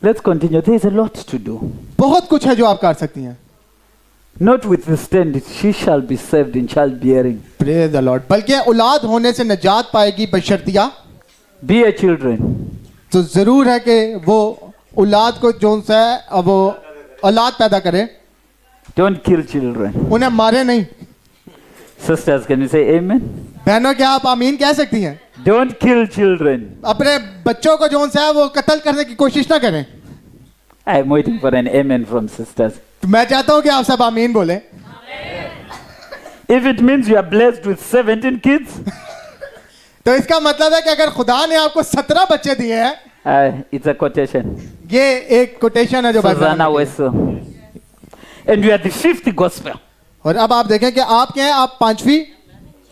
let's continue. There is a lot to do. बहुत कुछ है जो आप कर सकती हैं। Notwithstanding, she shall be saved in childbearing. Praise the Lord. बल्कि औलाद होने से निजात पाएगी बशर्तिया। Bear children. तो जरूर है कि वो औलाद को जो है वो औलाद पैदा करे, Don't kill children. उन्हें मारे नहीं। Sisters, can you say amen? बहनों क्या आप आमीन कह सकती हैं? Don't kill children. अपने बच्चों को जो है वो कत्ल करने की कोशिश ना करें। I am waiting for an amen from sisters. तो मैं चाहता हूं कि आप सब आमीन बोलें। If it means you are blessed with 17 kids, तो इसका मतलब है कि अगर खुदा ने आपको 17 बच्चे दिए हैं, it's a quotation. ये एक कोटेशन है जो बाइबल में Susanna लिखी है। Wesso. And you are the 5th gospel. और अब आप देखें कि आप क्या हैं, आप 5वीं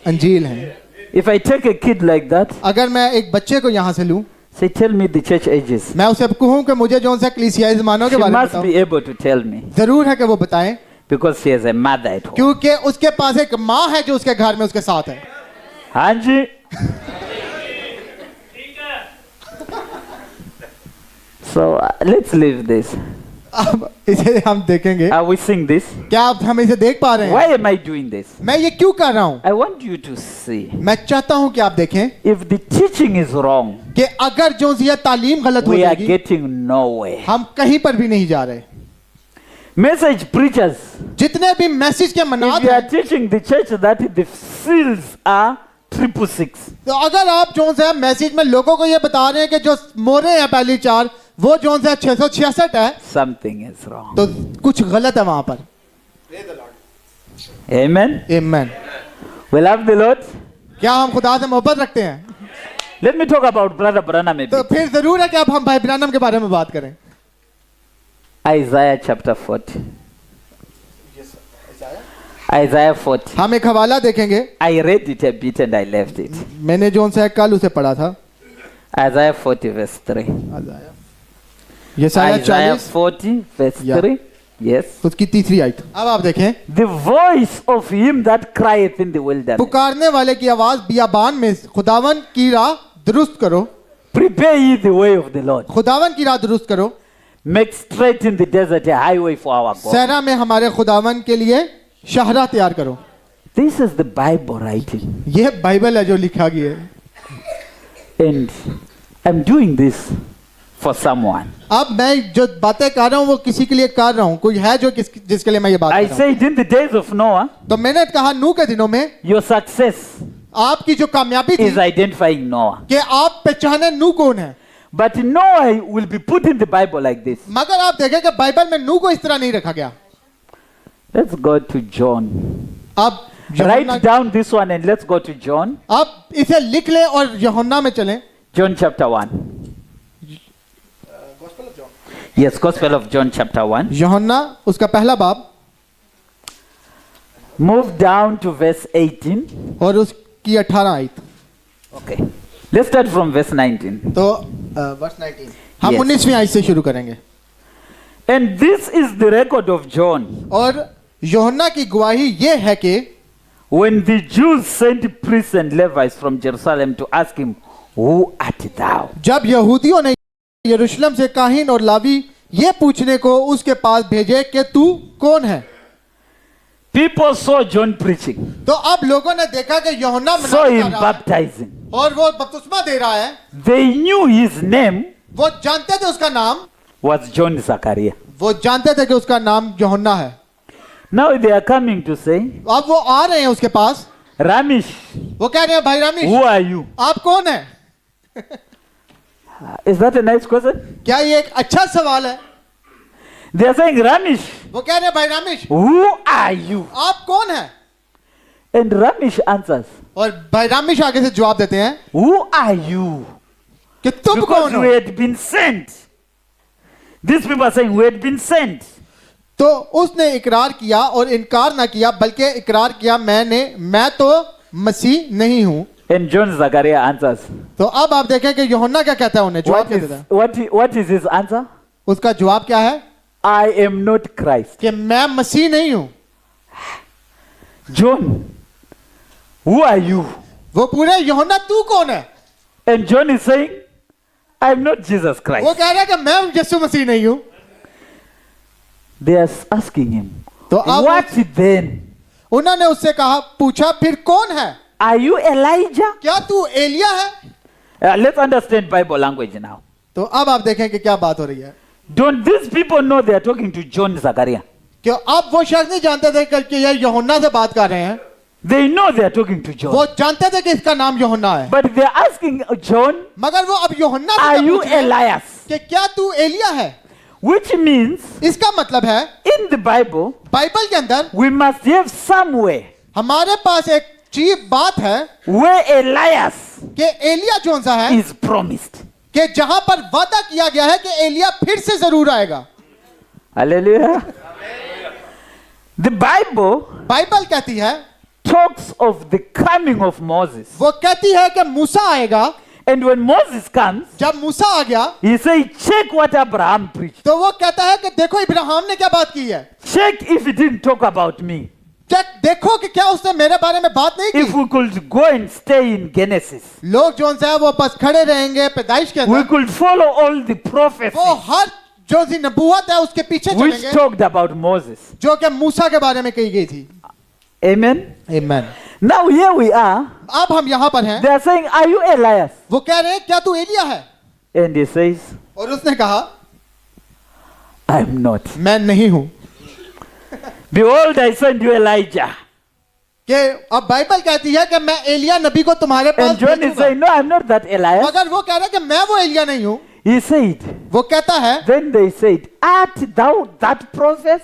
अंजील हैं। If I take a kid like that, अगर मैं एक बच्चे को यहाँ से लूं, say, tell me the church ages. मैं उसे कहूं कि मुझे जो सा कलीसियाई ज़मानों के She बारे में must बताओ, be able to tell me जरूर है कि वो बताएं, because she has a mother at home. क्योंकि उसके पास एक माँ है जो उसके घर में उसके साथ है। हाँ जी। So let's leave this. अब इसे हम देखेंगे। Are we seeing this? क्या आप हम इसे देख पा रहे हैं? Why am I doing this? मैं ये क्यों कर रहा हूँ? I want you to see मैं चाहता हूँ कि आप देखें if the teaching is wrong, कि अगर जो ये तालीम गलत हो we are जाएगी, getting nowhere. हम कहीं पर भी नहीं जा रहे। Message preachers, जितने भी मैसेज के if मनात you are हैं, teaching the church that the seals are 666, तो अगर आप जो है मैसेज में लोगों को ये बता रहे हैं कि जो मोहरे हैं पहली 4 वो जो है 666 है, something is wrong. तो कुछ गलत है वहां पर। Amen. आमीन। We love the Lord. क्या हम खुदा से मोहब्बत रखते हैं? Let me talk about Brother Branham a तो bit. फिर जरूर है कि अब हम भाई ब्रानम के बारे में बात करें। Isaiah chapter 40. Isaiah 40. हम एक हवाला देखेंगे। I read it a bit and I left it. मैंने जो है कल उसे पढ़ा था। Isaiah 40 verse 3. यशायाह Isaiah 40 40 verse Yeah. 3. Yes. उसकी तीसरी आयत। अब आप देखें, The voice of him that crieth in the wilderness. पुकारने वाले की आवाज बियाबान में, खुदावन की राह दुरुस्त करो, Prepare ye the way of the Lord. खुदावन की राह दुरुस्त करो, Make straight in the desert a highway for our God. सहरा में हमारे खुदावन के लिए शाहराह तैयार करो। This is the Bible writing. यह बाइबल है जो लिखा गया है। And I'm doing this for someone. अब मैं जो बातें कर रहा हूँ वो किसी के लिए कर रहा हूँ, कोई है जो जिसके लिए मैं ये बात I कर रहा हूँ। said in the days of Noah, तो मैंने कहा नूह के दिनों में your success आपकी जो कामयाबी थी is identifying Noah. कि आप पहचाने नूह कौन है, But Noah will be put in the Bible like this. मगर आप देखें कि बाइबल में नूह को इस तरह नहीं रखा गया। Let's go to John. अब Write down this one and let's go to John. आप इसे लिख लें और यूहन्ना में चलें। John chapter 1. Yes, Gospel of John chapter 1. यूहन्ना उसका पहला बाब Move down to verse 18. और उसकी 18 आयत। Okay. Let's start from verse 19. तो वर्स 19 हम Yes. 19वीं आयत से शुरू करेंगे। And this is the record of John. और यूहन्ना की गवाही ये है कि When the Jews sent priests and Levites from Jerusalem to ask him, Who art thou? जब यहूदियों ने यरूशलेम से काहिन और लावी ये पूछने को उसके पास भेजे कि तू कौन है, People saw John preaching, तो अब लोगों ने देखा कि यूहन्ना saw मना him कर रहा है baptizing. और वो बपतिस्मा दे रहा है। They knew his name वो जानते थे उसका नाम, was John Zachariah. वो जानते थे कि उसका नाम यूहन्ना है। Now they are coming to say, अब वो आ रहे हैं उसके पास, Ramesh, वो कह रहे हैं भाई रामेश who are you? आप कौन है? Is that a nice question? क्या ये एक अच्छा सवाल है? They are saying, Ramesh, वो कह रहे हैं भाई रामेश who are you? आप कौन है? And Ramesh answers, और भाई रामेश आगे से जवाब देते हैं Who are you? कि तुम Because कौन हो? we had been sent. These people are saying, We had been sent. तो उसने इकरार किया और इनकार ना किया, बल्कि इकरार किया मैं तो मसीह नहीं हूं। And John Zachariah answers, तो अब आप देखें कि यूहन्ना क्या कहता है, उन्हें जवाब What क्या is, देता है? what is his answer? उसका जवाब क्या है I am not Christ. कि मैं मसीह नहीं हूं। John, who are you? वो पूरे यूहन्ना तू कौन है? And John is saying, I am not Jesus वो Christ. कह रहा है कि मैं यीशु मसीह नहीं हूं। They are asking him, तो अब What then? उन्होंने उससे कहा, पूछा फिर कौन है? Are you Elijah? क्या तू एलिया है? Let's understand Bible language now. तो अब आप देखें कि क्या बात हो रही है। Don't these people know they are talking to John Zachariah? क्यों अब वो शख्स नहीं जानते थे कि ये यूहन्ना से बात कर रहे हैं, They know they are talking to John. वो जानते थे कि इसका नाम यूहन्ना है, But they are asking John, मगर वो अब यूहन्ना से Are क्या you पूछ रहे हैं Elias? कि क्या तू एलिया है? Which means इसका मतलब है in the Bible, बाइबल के अंदर we must have some way हमारे पास एक चीफ बात है where Elias कि एलिया जोन सा है is promised. कि जहां पर वादा किया गया है कि एलिया फिर से जरूर आएगा। Hallelujah. The Bible बाइबल कहती है, talks of the coming of Moses. वो कहती है कि मूसा आएगा। And when Moses comes, जब मूसा आ गया he says, check what Abraham preached. तो वो कहता है कि देखो इब्राहिम ने क्या बात की है, Check if he didn't talk about me. Check देखो कि क्या उसने मेरे बारे में बात नहीं If की। we could go and stay in Genesis, लोग जो है वो बस खड़े रहेंगे पैदाइश के we अंदर, could follow all the prophecies वो हर जो सी नबूवत है उसके पीछे which चलेंगे talked about Moses. जो कि मूसा के बारे में कही गई थी। Amen. आमीन। Now here we are. अब हम यहाँ पर हैं, They are saying, are you Elias? वो कह रहे हैं क्या तू एलिया है, And he says, और उसने कहा I'm not. मैं नहीं हूं। Behold, I send you Elijah. कि अब बाइबल कहती है कि मैं एलिया नबी को तुम्हारे पास And John is भेजूंगा। saying, no, I'm not that Elias. मगर वो कह रहा है कि मैं वो एलिया नहीं हूं। He said, वो कहता है then they said, art thou that prophet?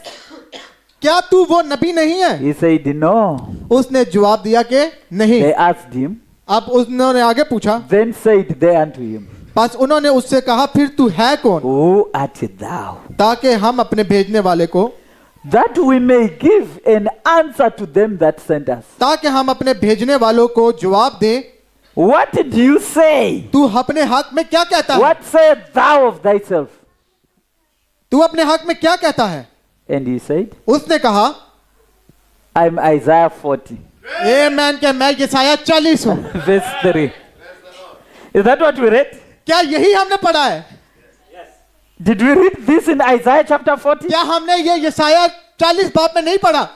क्या तू वो नबी नहीं है? He said, no. उसने जवाब दिया कि नहीं। They asked him. अब उन्होंने आगे पूछा, Then said they unto him, बस उन्होंने उससे कहा फिर तू है कौन, who art thou? ताकि हम अपने भेजने वाले को, That we may give an answer to them that sent us. ताकि हम अपने भेजने वालों को जवाब दें। What did you say? तू अपने हक में क्या कहता है? What sayest thou of thyself? तू अपने हक में क्या कहता है? And he said, उसने कहा, I'm Isaiah 40, आमीन कि मैं यशायाह 40 हूं। verse 3. Is that what we read? क्या यही हमने पढ़ा है? Did we read this in Isaiah chapter 40? क्या हमने ये यशायाह 40 बाब में नहीं पढ़ा?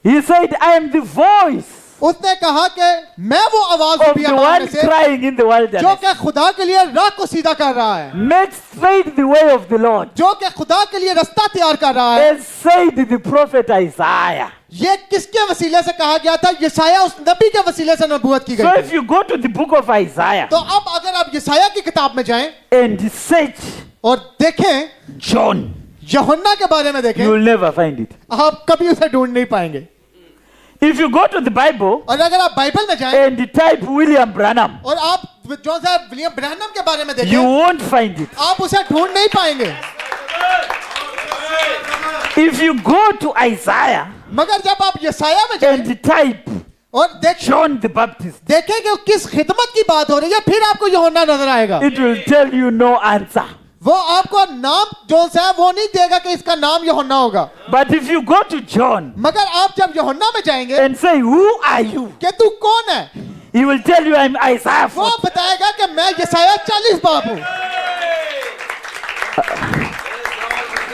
He said, I am the voice उसने कहा कि मैं वो आवाज of हूं the बियाबान one में से crying in the जो wilderness. कि खुदा के लिए राह को सीधा कर रहा है, Make straight the way of the Lord. जो कि खुदा के लिए रास्ता तैयार कर रहा है। As said the prophet Isaiah. ये किसके वसीले से कहा गया था? यशायाह उस नबी के वसीले से नबूवत की So गई if थी। you go to the book of Isaiah तो अब अगर आप यशायाह की किताब में जाएं and search और देखें, John, यूहन्ना के बारे में देखें, you will never find it. आप कभी उसे ढूंढ नहीं पाएंगे। If you go to the Bible और अगर आप बाइबल में जाएं and type William Branham, और आप जो है विलियम ब्रैनम के बारे में you देखें, won't find it. आप उसे ढूंढ नहीं पाएंगे। If you go to Isaiah मगर जब आप यशायाह में जाएं and type और देखें John the Baptist, कि किस खिदमत की बात हो रही है, फिर आपको यूहन्ना नजर आएगा। it will tell you no answer. वो आपको नाम जो है वो नहीं देगा कि इसका नाम यूहन्ना होगा। But if you go to John मगर आप जब यूहन्ना में जाएंगे and say, who are you? कि तू कौन है, He will tell you, I'm Isaiah वो 40. बताएगा कि मैं यशायाह 40 बाब हूँ।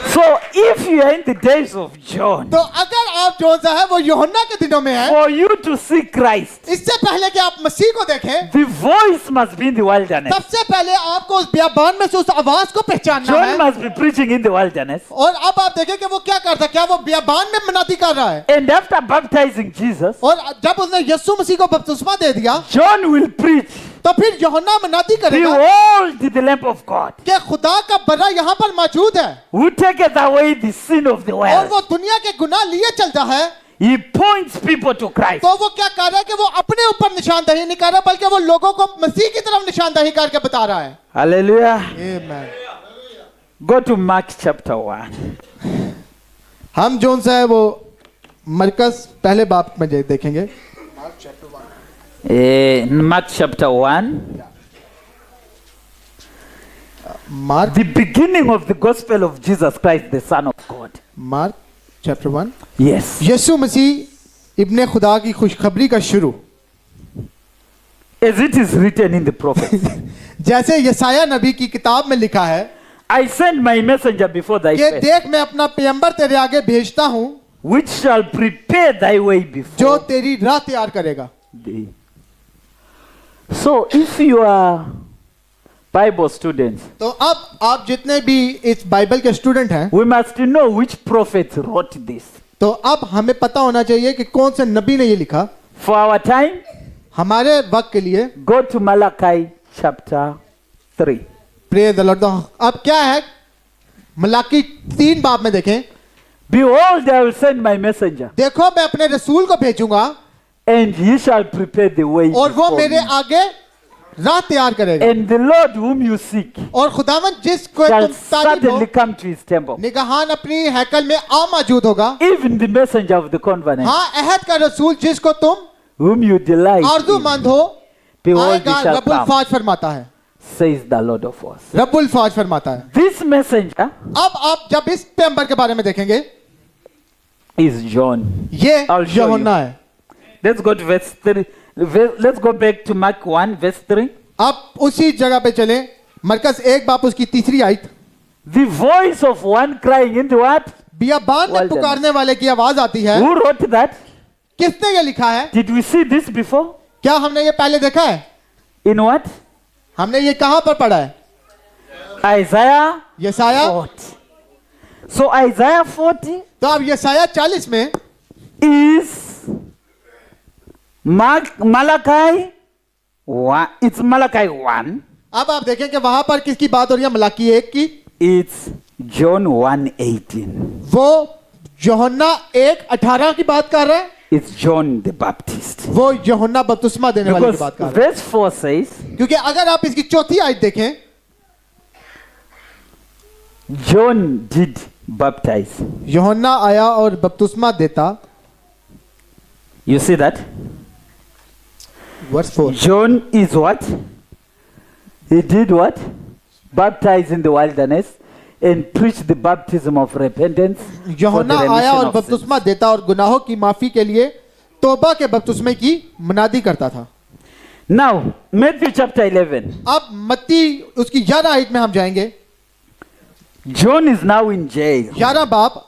So if you are in the days of John, तो अगर आप जो है वो यूहन्ना के दिनों में है, for you to see Christ, इससे पहले कि आप मसीह को देखें, the voice must be in the wilderness. सबसे पहले आपको उस बियाबान में से उस आवाज को पहचानना John है। must be preaching in the wilderness. और अब आप देखें कि वो क्या करता है, क्या वो बियाबान में मनाती कर रहा है। And after baptizing Jesus, और जब उसने यीशु मसीह को बपतिस्मा दे दिया John will preach, तो फिर यूहन्ना मनाती करेगा behold the Lamb of God, कि खुदा का बर्रा यहाँ पर मौजूद है who taketh away the sin of the और world. वो दुनिया के गुनाह लिए चलता है। He points people to Christ. तो वो क्या कर रहा है कि वो अपने ऊपर निशानदही नहीं कर रहा, बल्कि वो लोगों को मसीह की तरफ निशानदही करके बता रहा है। Hallelujah. आमीन। Go to Mark chapter 1. हम जोन सा है वो मरकज पहले बाप में देखेंगे। Mark chapter 1. Mark The beginning of the gospel of Jesus Christ, the Son of God. Mark chapter 1। Yes. यीशु मसीह इब्ने खुदा की खुशखबरी का शुरू, As it is written in the prophets. जैसे यशायाह नबी की किताब में लिखा है I send my messenger before thy कि face, देख मैं अपना पैगंबर तेरे आगे भेजता हूँ which shall prepare thy way जो before तेरी राह तैयार करेगा। thee. So if you are Bible students, तो अब आप जितने भी इस बाइबल के स्टूडेंट हैं, we must know which prophet wrote this. तो अब हमें पता होना चाहिए कि कौन से नबी ने ये लिखा। For our time, हमारे वक्त के लिए go to Malachi chapter 3. Praise the Lord. अब क्या है, मलाकी 3 बाब में देखें। Behold, I will send my messenger, देखो मैं अपने रसूल को भेजूंगा and he shall prepare the way और वो before मेरे me. आगे राह तैयार करेगा। And the Lord whom you seek और खुदावन जिसको shall तुम तारीफ हो suddenly come to his temple. निगाहान अपनी हैकल में आ मौजूद होगा। Even the messenger of the covenant, हाँ, अहद का रसूल जिसको तुम whom you delight in, आरज़ूमंद हो behold, he आएगा। shall रब्बुल come, फाज फरमाता है, says the Lord of hosts. रब्बुल फाज फरमाता है। This messenger अब आप जब इस पैगंबर के बारे में देखेंगे, is John. ये I'll show यूहन्ना है। Let's go to verse 3. Let's go back to Mark 1, verse 3. आप उसी जगह पे चलें, मरकज 1 बाप उसकी 3 आयत। The voice of one crying in the what? बियाबान में Well done. पुकारने वाले की आवाज आती है। Who wrote that? किसने ये लिखा है? Did we see this before? क्या हमने ये पहले देखा है? In what? हमने ये कहां पर पढ़ा है? Isaiah यसाया। 40. So Isaiah 40 तो अब यसाया 40 में is Malachi 1. It's Malachi 1. अब आप देखें कि वहां पर किसकी बात हो रही है? मलाकी 1 की। It's John 1:18. वो यूहन्ना 1:18 की बात कर रहा है। It's John the Baptist. वो यूहन्ना बपतिस्मा देने वाले की Because बात कर रहा है। verse 4 says, क्योंकि अगर आप इसकी 4 आयत देखें, John did baptize. यूहन्ना आया और बपतिस्मा देता। You see that? Verse 4। John is what? He did what? Baptize in the wilderness and preach the baptism of repentance for the यूहन्ना आया और remission of sins. बपतिस्मा देता और गुनाहों की माफी के लिए तौबा के बपतिस्मे की मुनादी करता था। Now, Matthew chapter 11. अब मत्ती उसकी 11 आयत में हम जाएंगे। John is now in jail. 11 बाप।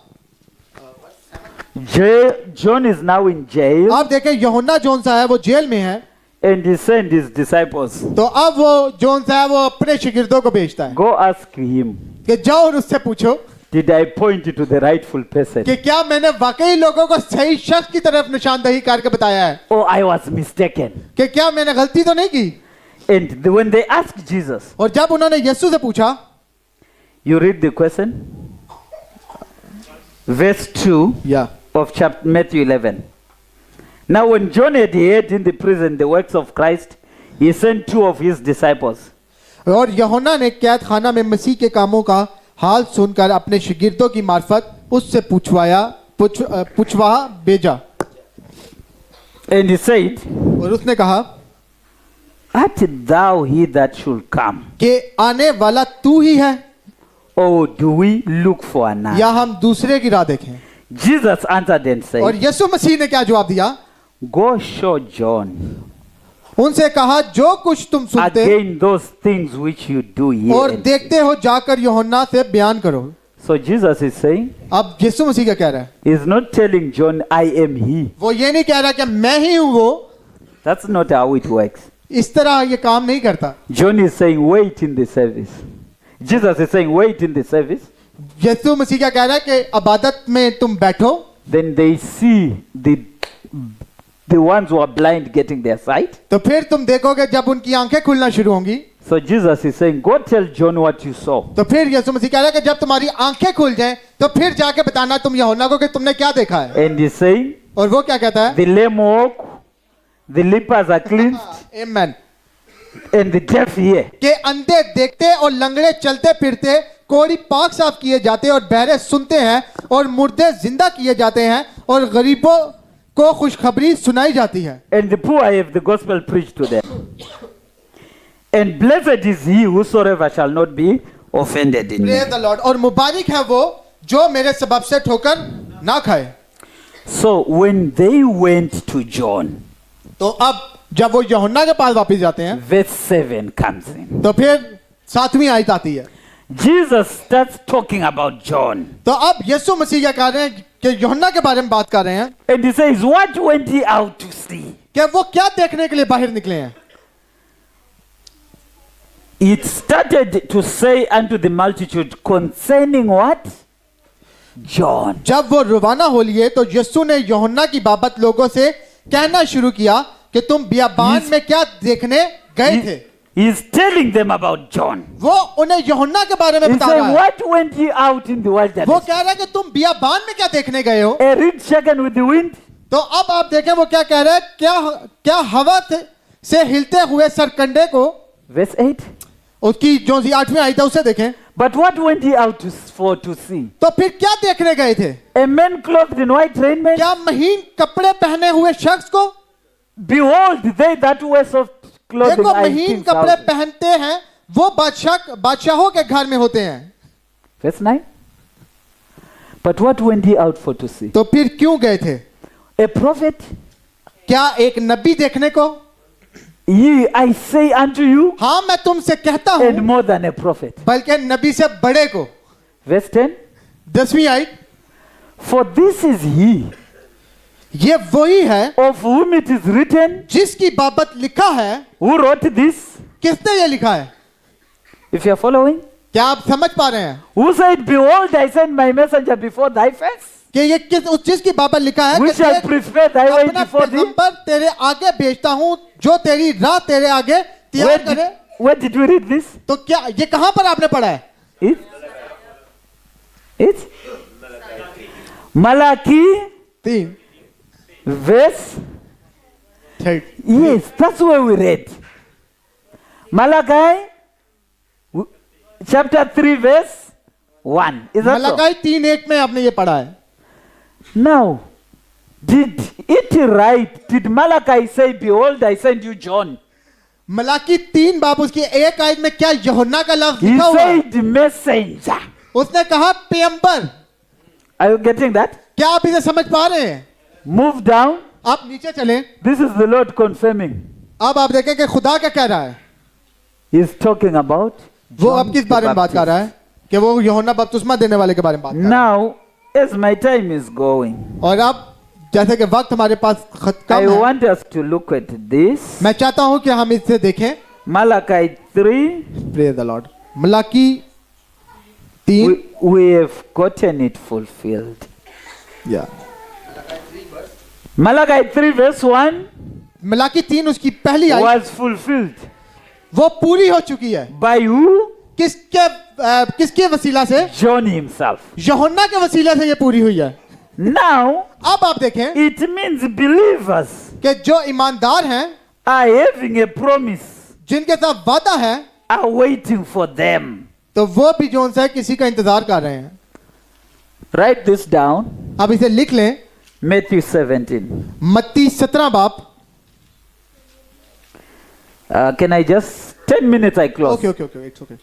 John is now in jail आप देखें यूहन्ना जोन सा है वो जेल में है। and he sent his disciples. तो अब वो जोन सा है वो अपने शागिर्दों को भेजता है Go ask him, कि जाओ और उससे पूछो did I point you to the rightful person? कि क्या मैंने वाकई लोगों को सही शख्स की तरफ निशानदही करके बताया है Oh, I was mistaken. कि क्या मैंने गलती तो नहीं की। And when they asked Jesus, और जब उन्होंने यीशु से पूछा, you read the question? Verse 2 या of chapter Matthew 11. Now when John had heard in the prison the works of Christ, he sent 2 of his disciples. और यूहन्ना ने कैद खाना में मसीह के कामों का हाल सुनकर अपने शागिर्दों की मार्फत उससे पूछवा भेजा। And he said, और उसने कहा art thou he that should come? कि आने वाला तू ही है Or do we look for another? या हम दूसरे की राह देखें? Jesus answered and और said, यीशु मसीह ने क्या जवाब दिया? go show John उनसे कहा जो कुछ तुम सुनते again those things which you do here. और and देखते हो जाकर यूहन्ना से बयान करो। So Jesus is saying, अब यीशु मसीह क्या कह रहा है? he is not telling John, I am he. वो ये नहीं कह रहा कि मैं ही हूं वो। That's not how it works. इस तरह ये काम नहीं करता। John is saying, wait in the service. Jesus is saying, wait in the service. यीशु मसीह क्या कह रहा है कि इबादत में तुम बैठो। Then they see the ones who are blind getting their sight. तो फिर तुम देखोगे जब उनकी आंखें खुलना शुरू होंगी। So Jesus is saying, go tell John what you saw. तो फिर यीशु मसीह कह रहा है कि जब तुम्हारी आंखें खुल जाएं तो फिर जाके बताना तुम यूहन्ना को कि तुमने क्या देखा है। And he's saying, और वो क्या कहता है? the lame walk, the lepers are cleansed, आमीन। and the deaf hear. कि अंधे देखते और लंगड़े चलते फिरते, कोढ़ी पाक साफ किए जाते और बहरे सुनते हैं और मुर्दे जिंदा किए जाते हैं और गरीबों को खुशखबरी सुनाई जाती है। And the poor have the gospel preached to them. And blessed is he whosoever shall not be offended in me. Praise the Lord। और मुबारक है वो जो मेरे सबब से ठोकर ना खाए। So when they went to John, तो अब जब वो यूहन्ना के पास वापस जाते हैं verse 7 comes in. तो फिर 7वीं आयत आती है। Jesus starts talking about John. तो अब यीशु मसीह क्या कह रहे हैं कि यूहन्ना के बारे में बात कर रहे हैं And he says, what went he out to see? कि वो क्या देखने के लिए बाहर निकले हैं। It started to say unto the multitude concerning what? John. जब वो रवाना हो लिए तो यीशु ने यूहन्ना की बाबत लोगों से कहना शुरू किया कि तुम बियाबान में क्या देखने गए थे। He is telling them about John. वो उन्हें यूहन्ना के बारे में He बता said, रहा है। what went ye out in the वो wilderness? कह रहा है कि तुम बियाबान में क्या देखने गए हो? A reed shaken with the wind? तो अब आप देखें वो क्या कह रहा है, क्या हवा से हिलते हुए सरकंडे को, Verse 8. उसकी जो 8वीं आयत है उसे देखें। But what went ye out for to see? तो फिर क्या देखने गए थे? A man clothed in white raiment? क्या महीन कपड़े पहने हुए शख्स को? Behold, they that wear soft clothing देखो are in महीन king's कपड़े houses. पहनते हैं वो बादशाहों के घर में होते हैं। Verse 9. But what went ye out for to see? तो फिर क्यों गए थे? A prophet? क्या एक नबी देखने को? Ye, I say unto you, हाँ मैं तुमसे कहता and हूँ, more than a prophet. बल्कि नबी से बड़े को। Verse 10. 10वीं आयत, For this is he ये वही है of whom it is written. जिसकी बाबत लिखा है। Who wrote this? किसने ये लिखा है? If you are following. क्या आप समझ पा रहे हैं Who said, Behold, I send my messenger before thy face, कि ये किस उस चीज की बाबत लिखा है कि which shall देख, prepare thy way अपना before thee? पैगंबर तेरे आगे भेजता हूँ जो तेरी राह तेरे आगे तैयार करे। Where did we read this? तो क्या ये कहां पर आपने पढ़ा है? It's Malachi 3 verse. 3 Yes, that's where we read. Malachi chapter 3 verse 1. Is that so? Malachi 3:1 में आपने ये पढ़ा है। Now, did it right? Did Malachi say, Behold, I send you John? Malachi 3 बाब उसकी 1 आयत में क्या यूहन्ना का लफ्ज He लिखा हुआ है? said messenger. उसने कहा पैगंबर। Are you getting that? क्या आप इसे समझ पा रहे हैं? Move down. आप नीचे चलें। This is the Lord confirming. अब आप देखें कि खुदा क्या कह रहा है। He is talking about वो John अब किस the बारे में बात कर रहा Baptist. है कि वो यूहन्ना बपतिस्मा देने वाले के बारे में बात कर रहा है। Now, as my time is going, और अब जैसे कि वक्त हमारे पास I कम है, want us to look at this. मैं चाहता हूं कि हम इसे देखें। Malachi 3, praise the Lord. Malachi 3 we have gotten it fulfilled. या Malachi 3 verse 1 मलाकी 3 उसकी पहली आयत was fulfilled. वो पूरी हो चुकी है। By who? किसके वसीला से? John himself. यूहन्ना के वसीले से ये पूरी हुई है। Now, अब आप देखें it means believers कि जो ईमानदार हैं, are having a promise, जिनके साथ वादा है, are waiting for them. तो वो भी जो उनसे किसी का इंतजार कर रहे हैं। Write this down. अब इसे लिख लें। Matthew 17. मत्ती 17 बाब। Can I just 10 minutes I close. Okay okay okay it's okay.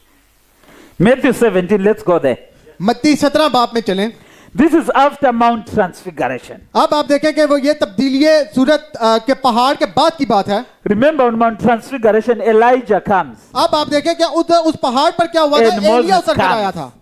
Matthew 17, let's go there. मत्ती 17 बाब में चलें। This is after Mount Transfiguration. अब आप देखें कि वो ये तब्दीली सूरत के पहाड़ के बाद की बात है। Remember on Mount Transfiguration, Elijah comes अब आप देखें कि उस पहाड़ पर क्या हुआ था? And Moses एलिया उतर कर comes. आया था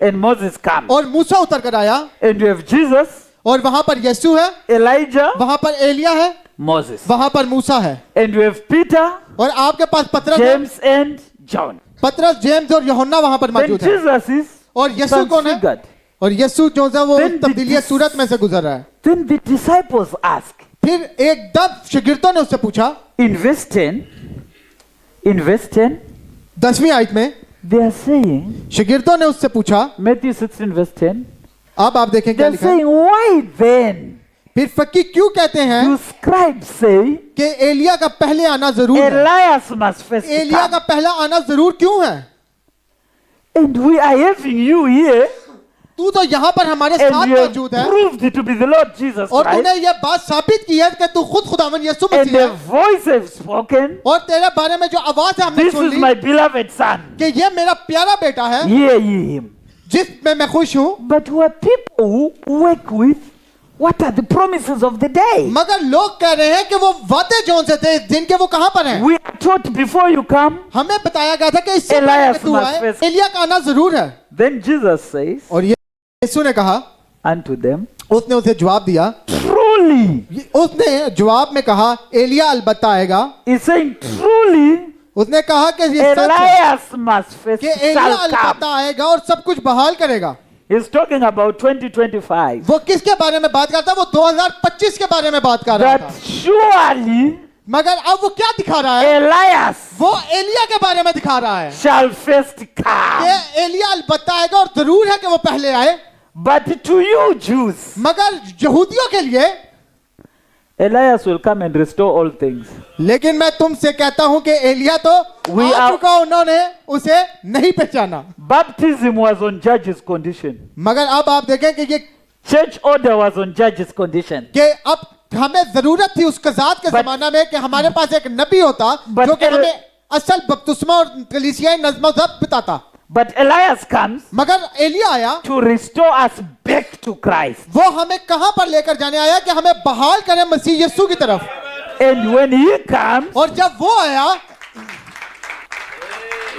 and Moses comes. और मूसा उतर कर आया, And you have Jesus, और वहां पर यीशु है, Elijah, वहां पर एलिया है, Moses. वहां पर मूसा है, And you have Peter, और आपके पास पतरस है। James, and John. पतरस, जेम्स और यूहन्ना वहां पर Then मौजूद है। Jesus is और यीशु कौन है? transfigured. और यीशु जो है वो Then तब्दीली the- सूरत में से गुजर रहा है। Then the disciples ask, फिर एकदम शागिर्दों ने उससे पूछा, in verse 10, 10वीं आयत में they are saying, शागिर्दों ने उससे पूछा, Matthew 16 verse 10, अब आप देखें they क्या are लिखा है। saying, why then फिर फकीह क्यों कहते हैं do scribes say कि एलिया का पहले आना जरूर है? Elias must first Elia come? का पहला आना जरूर क्यों है? And we are having you here, तू तो यहाँ पर हमारे साथ and you मौजूद have है, proved to be the Lord Jesus और तूने Christ, ये बात साबित की है कि तू खुद खुदावन यीशु and मसीह the है, voice have spoken, और तेरे बारे में जो आवाज है हमने this soon is Lee my beloved son, कि ये मेरा प्यारा बेटा है hear ye him. जिसमें मैं खुश हूँ। But who are people who work with what are the promises of the day? मगर लोग कह रहे हैं कि वो वादे जौन से थे जिनके वो कहाँ पर हैं? We are taught before you come, हमें बताया गया था कि इससे Elias पहले तू must आए, first- एलिया का आना जरूर है। then Jesus says और यीशु ने कहा, unto them, उसने उसे जवाब दिया, truly, उसने जवाब में कहा एलिया अलबत्ता आएगा। he's saying truly, उसने कहा कि ये सच है Elias must first कि एलिया shall अलबत्ता come. आएगा और सब कुछ बहाल करेगा। He's talking about 2025. वो किसके बारे में बात करता है? वो 2025 के बारे में बात कर रहा That था surely मगर अब वो क्या दिखा रहा है? Elias वो एलिया के बारे में दिखा रहा है shall first come. कि एलिया बताएगा और जरूर है कि वो पहले आए, But to you Jews, मगर यहूदियों के लिए Elias will come and restore all things. लेकिन मैं तुमसे कहता हूं कि एलिया तो We आ are- चुका, उन्होंने उसे नहीं पहचाना। Baptism was on Judges' condition. मगर अब आप देखें कि ये Church order was on Judges' condition. कि अब हमें जरूरत थी उस कज़ात के But- जमाना में कि हमारे पास एक नबी होता But जो कि El- हमें असल बपतिस्मा और कलीसियाई नज़्म ज़ब्त बताता। But Elias comes मगर एलिया आया, to restore us back to Christ. वो हमें कहां पर लेकर जाने आया कि हमें बहाल करे मसीह यीशु की तरफ। And when he comes, और जब वो आया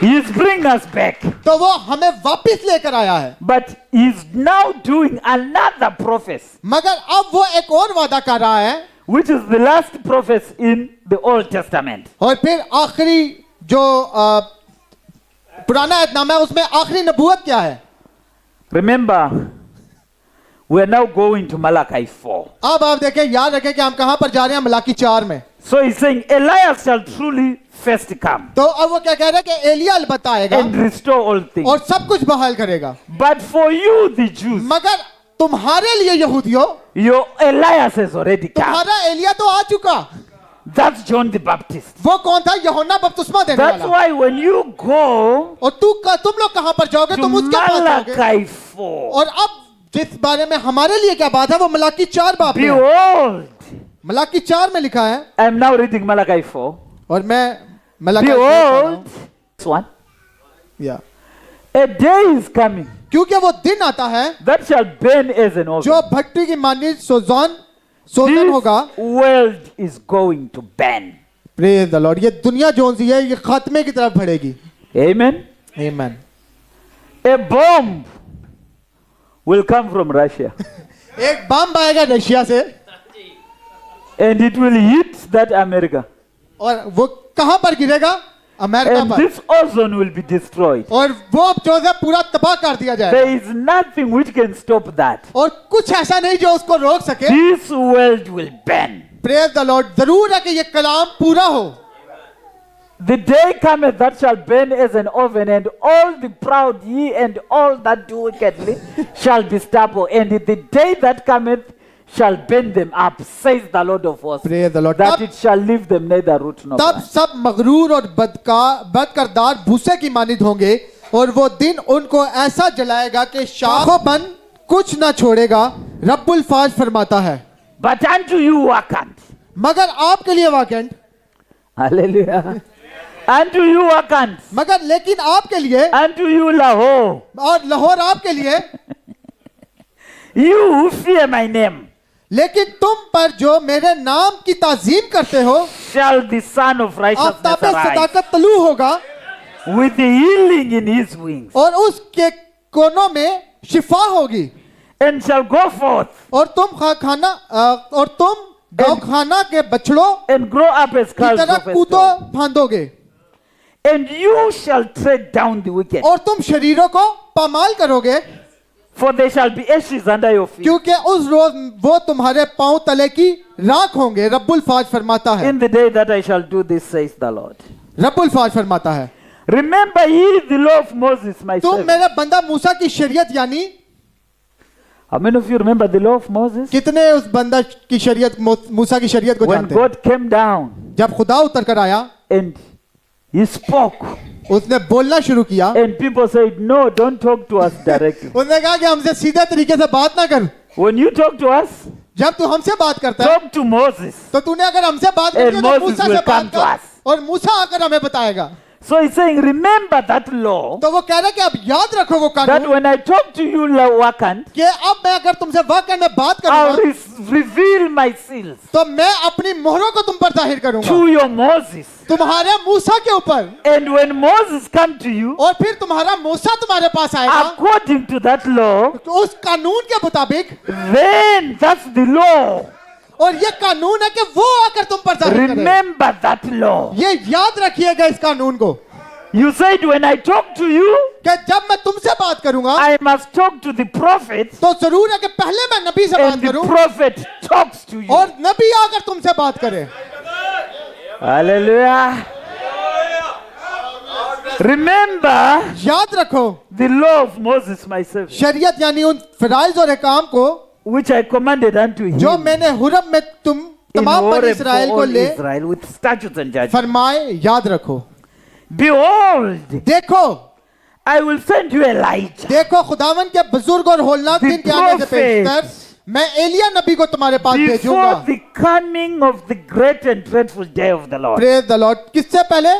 he is bringing us back. तो वो हमें वापस लेकर आया है। But he's now doing another prophecy, मगर अब वो एक और वादा कर रहा है, which is the last prophecy in the Old Testament. और फिर आखिरी जो पुराना ऐतनामा है उसमें आखिरी नबूवत क्या है? Remember, we are now going to Malachi 4. अब आप देखें, याद रखें कि हम कहां पर जा रहे हैं, मलाकी 4 में। So he's saying Elias shall truly first come तो अब वो क्या कह रहे हैं कि एलिया बताएगा and restore all things. और सब कुछ बहाल करेगा। But for you, the Jews, मगर तुम्हारे लिए यहूदियों, your Elias has already come. तुम्हारा एलिया तो आ चुका। That's John the Baptist. वो कौन था? यूहन्ना बपतिस्मा देने That's वाला। why when you go और तुम लोग कहां पर जाओगे? to तुम उसके पास जाओगे। Malachi 4, और अब जिस बारे में हमारे लिए क्या बात है वो मलाकी 4 बाब में है। behold, मलाकी 4 में लिखा है, I am now reading Malachi 4. और मैं मलाकी 4 पढ़ रहा हूं। Behold, this one, या a day is coming क्योंकि वो दिन आता है that shall burn as an oven. जो भट्टी की मानी सोजन This होगा। world is going to burn. Praise the Lord. ये दुनिया जो सी है ये खात्मे की तरफ बढ़ेगी। Amen. आमीन। A bomb will come from Russia एक बम आएगा रशिया से and it will hit that America. और वो कहां पर गिरेगा? अमेरिका And पर। this ozone will be destroyed. और वो जो है पूरा तबाह कर दिया जाएगा। There is nothing which can stop that. और कुछ ऐसा नहीं जो उसको रोक सके। This world will burn. Praise the Lord. जरूर है कि ये कलाम पूरा हो। The day cometh that shall burn as an oven, and all the proud ye and all that do wickedly shall be stubble. And the day that cometh shall burn them up, says the Lord of hosts, Praise the Lord. that तब- it shall leave them neither root nor तब branch. सब मगरूर और बदकरदार भूसे की मानित होंगे और वो दिन उनको ऐसा जलाएगा कि शाखों कुछ ना छोड़ेगा। रब्बुल फाज फरमाता है। But unto you vacant. मगर आपके लिए वाकंड, Hallelujah. Unto you vacant. मगर लेकिन आपके लिए Unto you Lahore. और लाहौर आपके लिए, You who fear my name लेकिन तुम पर जो मेरे नाम की ताजीम करते हो shall the Son of Righteousness Aftab arise सदाकत तलू होगा with the healing in his wings, और उसके कोनों में शिफा होगी। and shall go forth और तुम गौखाना के बछड़ों and grow up as की calves तरह of a कूदो stone. फांदोगे And you shall tread down the wicked, और तुम शरीरों को पामाल करोगे for they shall be ashes under your feet. क्योंकि उस रोज वो तुम्हारे पांव तले की राख होंगे। रब्बुल फाज फरमाता है। In the day that I shall do this, says the Lord. रब्बुल फाज फरमाता है, Remember ye the law of Moses, my तुम servant. मेरे बंदा मूसा की शरीयत यानी How many of you remember the law of Moses? कितने उस बंदा की शरीयत मूसा की शरीयत को When जानते हैं? God came down जब खुदा उतर कर आया, and he spoke, उसने बोलना शुरू किया। and people said, No, don't talk to us directly. उसने कहा कि हमसे सीधे तरीके से बात ना कर। When you talk to us, जब तू हमसे बात करता है talk to Moses. तो तूने अगर हमसे बात And करनी है तो Moses मूसा will से come बात to कर us. और मूसा आकर हमें बताएगा। So he's saying, remember that law, तो वो कह रहे कि अब याद रखो वो that कानून when I talk to you, Wakant, कि अब मैं अगर तुमसे वाकई में बात I'll करूंगा reveal my seals तो मैं अपनी मोहरों को तुम पर जाहिर करूंगा to your Moses. तुम्हारे मूसा के ऊपर। And when Moses come to you, और फिर तुम्हारा मूसा तुम्हारे पास आएगा according to that law, तो उस कानून के मुताबिक। then that's the law. और ये कानून है कि वो आकर तुम पर जाहिर करे। Remember that law. ये याद रखिएगा इस कानून को You said when I talk to you, कि जब मैं तुमसे बात करूंगा I must talk to the prophet, तो जरूर है कि पहले मैं नबी से बात and the करूं prophet talks to you. और नबी आकर तुमसे बात करे। Hallelujah. Remember याद रखो the law of Moses, my servant, शरीयत यानी उन फराइज और अहकाम को which I commanded unto him जो मैंने हुरम में तुम in तमाम बनी Horeb for इसराइल को all ले Israel with statutes and judgments. फरमाए याद रखो। Behold, देखो I will send you Elijah, देखो खुदावन के बुजुर्ग और होलनाक दिन के आने से पेशतर मैं एलिया नबी को तुम्हारे पास भेजूंगा। before the coming of the great and dreadful day of the Lord. Praise the Lord. किससे पहले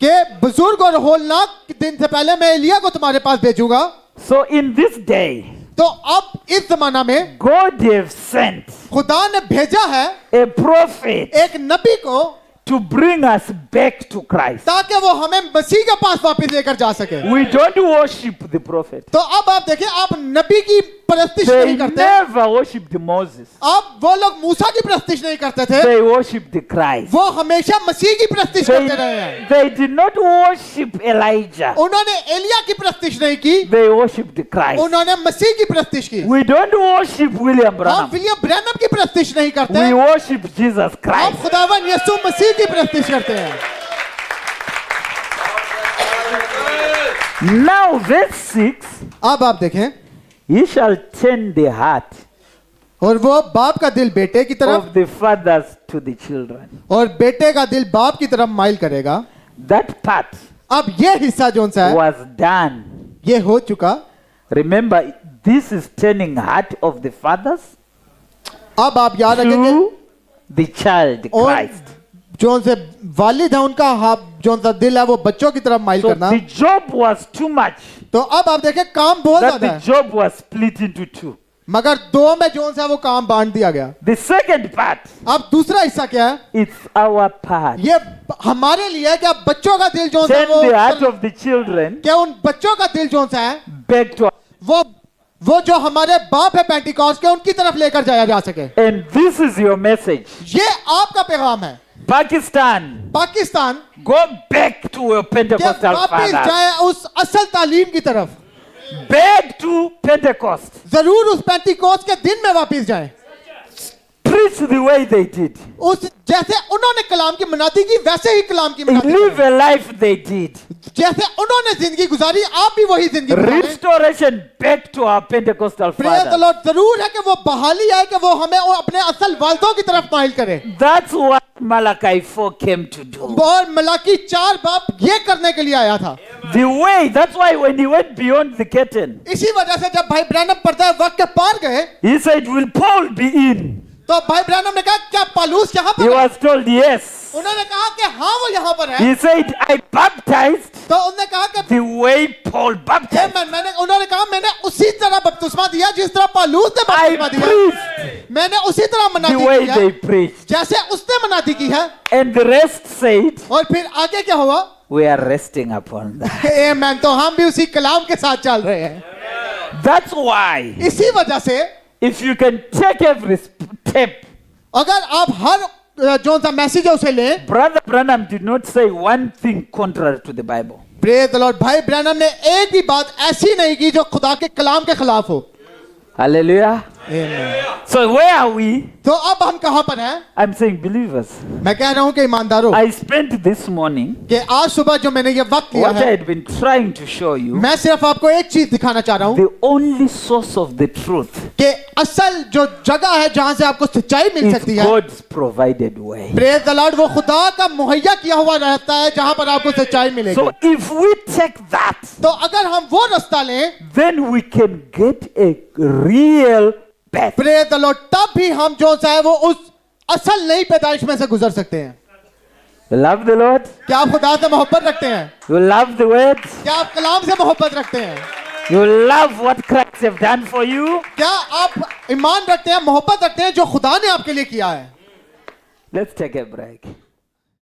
के बुजुर्ग और होलनाक दिन से पहले मैं एलिया को तुम्हारे पास भेजूंगा। So in this day, तो अब इस जमाना में God have sent खुदा ने भेजा है a prophet एक नबी को to bring us back to Christ. ताकि वो हमें मसीह के पास वापस लेकर जा सके। We don't worship the prophet. तो अब आप देखिए आप नबी की परस्तिश They नहीं करते, never worshipped Moses. अब वो लोग मूसा की परस्तिश नहीं करते थे, They worshipped Christ. वो हमेशा मसीह की परस्तिश They, करते रहे हैं। they did not worship Elijah. उन्होंने एलिया की परस्तिश नहीं की, They worshipped Christ. उन्होंने मसीह की परस्तिश की। We don't worship William हम Branham. विलियम ब्रैनम की परस्तिश नहीं करते, We worship Jesus हम Christ. खुदावन यीशु मसीह की परस्तिश करते हैं। Now verse 6, अब आप देखें he shall turn the heart और वो बाप का दिल बेटे की तरफ of the fathers to the children. और बेटे का दिल बाप की तरफ माइल करेगा। That part अब ये हिस्सा जोन सा है was done. ये हो चुका। Remember, this is turning heart of the fathers अब आप याद रखेंगे to the child और Christ. जोन से वालिद है उनका हाथ जोन सा दिल है वो बच्चों की तरफ माइल So करना। the job was too much तो अब आप देखें काम बहुत that ज्यादा the है, job was split into two. मगर दो में जोन सा वो काम बांट दिया गया। The second part, अब दूसरा हिस्सा क्या है? it's our part. ये हमारे लिए है कि अब बच्चों का दिल जोन सा Turn the heart of the children क्या उन बच्चों का दिल जोन सा है back to. वो जो हमारे बाप है पेंटिकॉस्ट के उनकी तरफ लेकर जाया जा सके। And this is your message. ये आपका पैगाम है। Pakistan, Pakistan go back to your के Pentecostal वापस fathers. जाए उस असल तालीम की तरफ, Back to Pentecost. जरूर उस पेंटिकॉस्ट के दिन में वापस जाए। Preach the way they did. उस जैसे उन्होंने कलाम की मनाती की वैसे ही कलाम की मनाती Live करें। a life they did. जैसे उन्होंने जिंदगी गुजारी आप भी वही जिंदगी गुजारें। Restoration back to our Pentecostal praise the fathers. Lord. जरूर है कि वो बहाली है कि वो हमें वो अपने असल वालिदों की तरफ माइल करे। That's what Malachi 4 came to do. और मलाकी 4 बाप ये करने के लिए आया था। The way, that's why when he went beyond the curtain, इसी वजह से जब भाई ब्रैनम पर्दा वक्त के पार गए he said, will Paul be in? तो भाई ब्रैनम ने कहा क्या पालूस यहाँ He पर है? was told yes. उन्होंने कहा कि हाँ वो यहाँ पर है। He said, I baptized तो उन्होंने कहा कि the way Paul baptized. उन्होंने कहा मैंने उसी तरह बपतिस्मा दिया जिस तरह पालूस ने I बपतिस्मा दिया। preached मैंने उसी तरह the मनाती way की they है preached. जैसे उसने मनाती की है। And the rest said, और फिर आगे क्या हुआ? we are resting upon that. आमीन। तो हम भी उसी कलाम के साथ चल रहे हैं। That's why, इसी वजह से if you can take every step, अगर आप हर जो सा मैसेज है उसे लें, Brother Branham did not say one thing contrary to the Bible. Praise the Lord. भाई ब्रैनम ने एक भी बात ऐसी नहीं की जो खुदा के कलाम के खिलाफ हो। Hallelujah. So where are we? तो अब हम कहां पर हैं? I'm saying believers. मैं कह रहा हूं कि ईमानदारों I spent this morning, कि आज सुबह जो मैंने ये वक्त लिया what I है, had been trying to show you, मैं सिर्फ आपको एक चीज दिखाना चाह रहा हूं the only source of the truth कि असल जो जगह है जहां से आपको सच्चाई मिल is सकती है, God's provided way. Praise the Lord, वो खुदा का मुहैया किया हुआ रहता है जहां पर आपको सच्चाई मिलेगी। So if we take that, तो अगर हम वो रास्ता लें, then we can get a real birth. Praise the Lord, तब भी हम जो सा है वो उस असल नई पैदाइश में से गुजर सकते हैं। You love the Lord? क्या आप खुदा से मोहब्बत रखते हैं? You love the words? क्या आप कलाम से मोहब्बत रखते हैं? You love what Christ have done for you? क्या आप ईमान रखते हैं, मोहब्बत रखते हैं जो खुदा ने आपके लिए किया है? Let's take a break.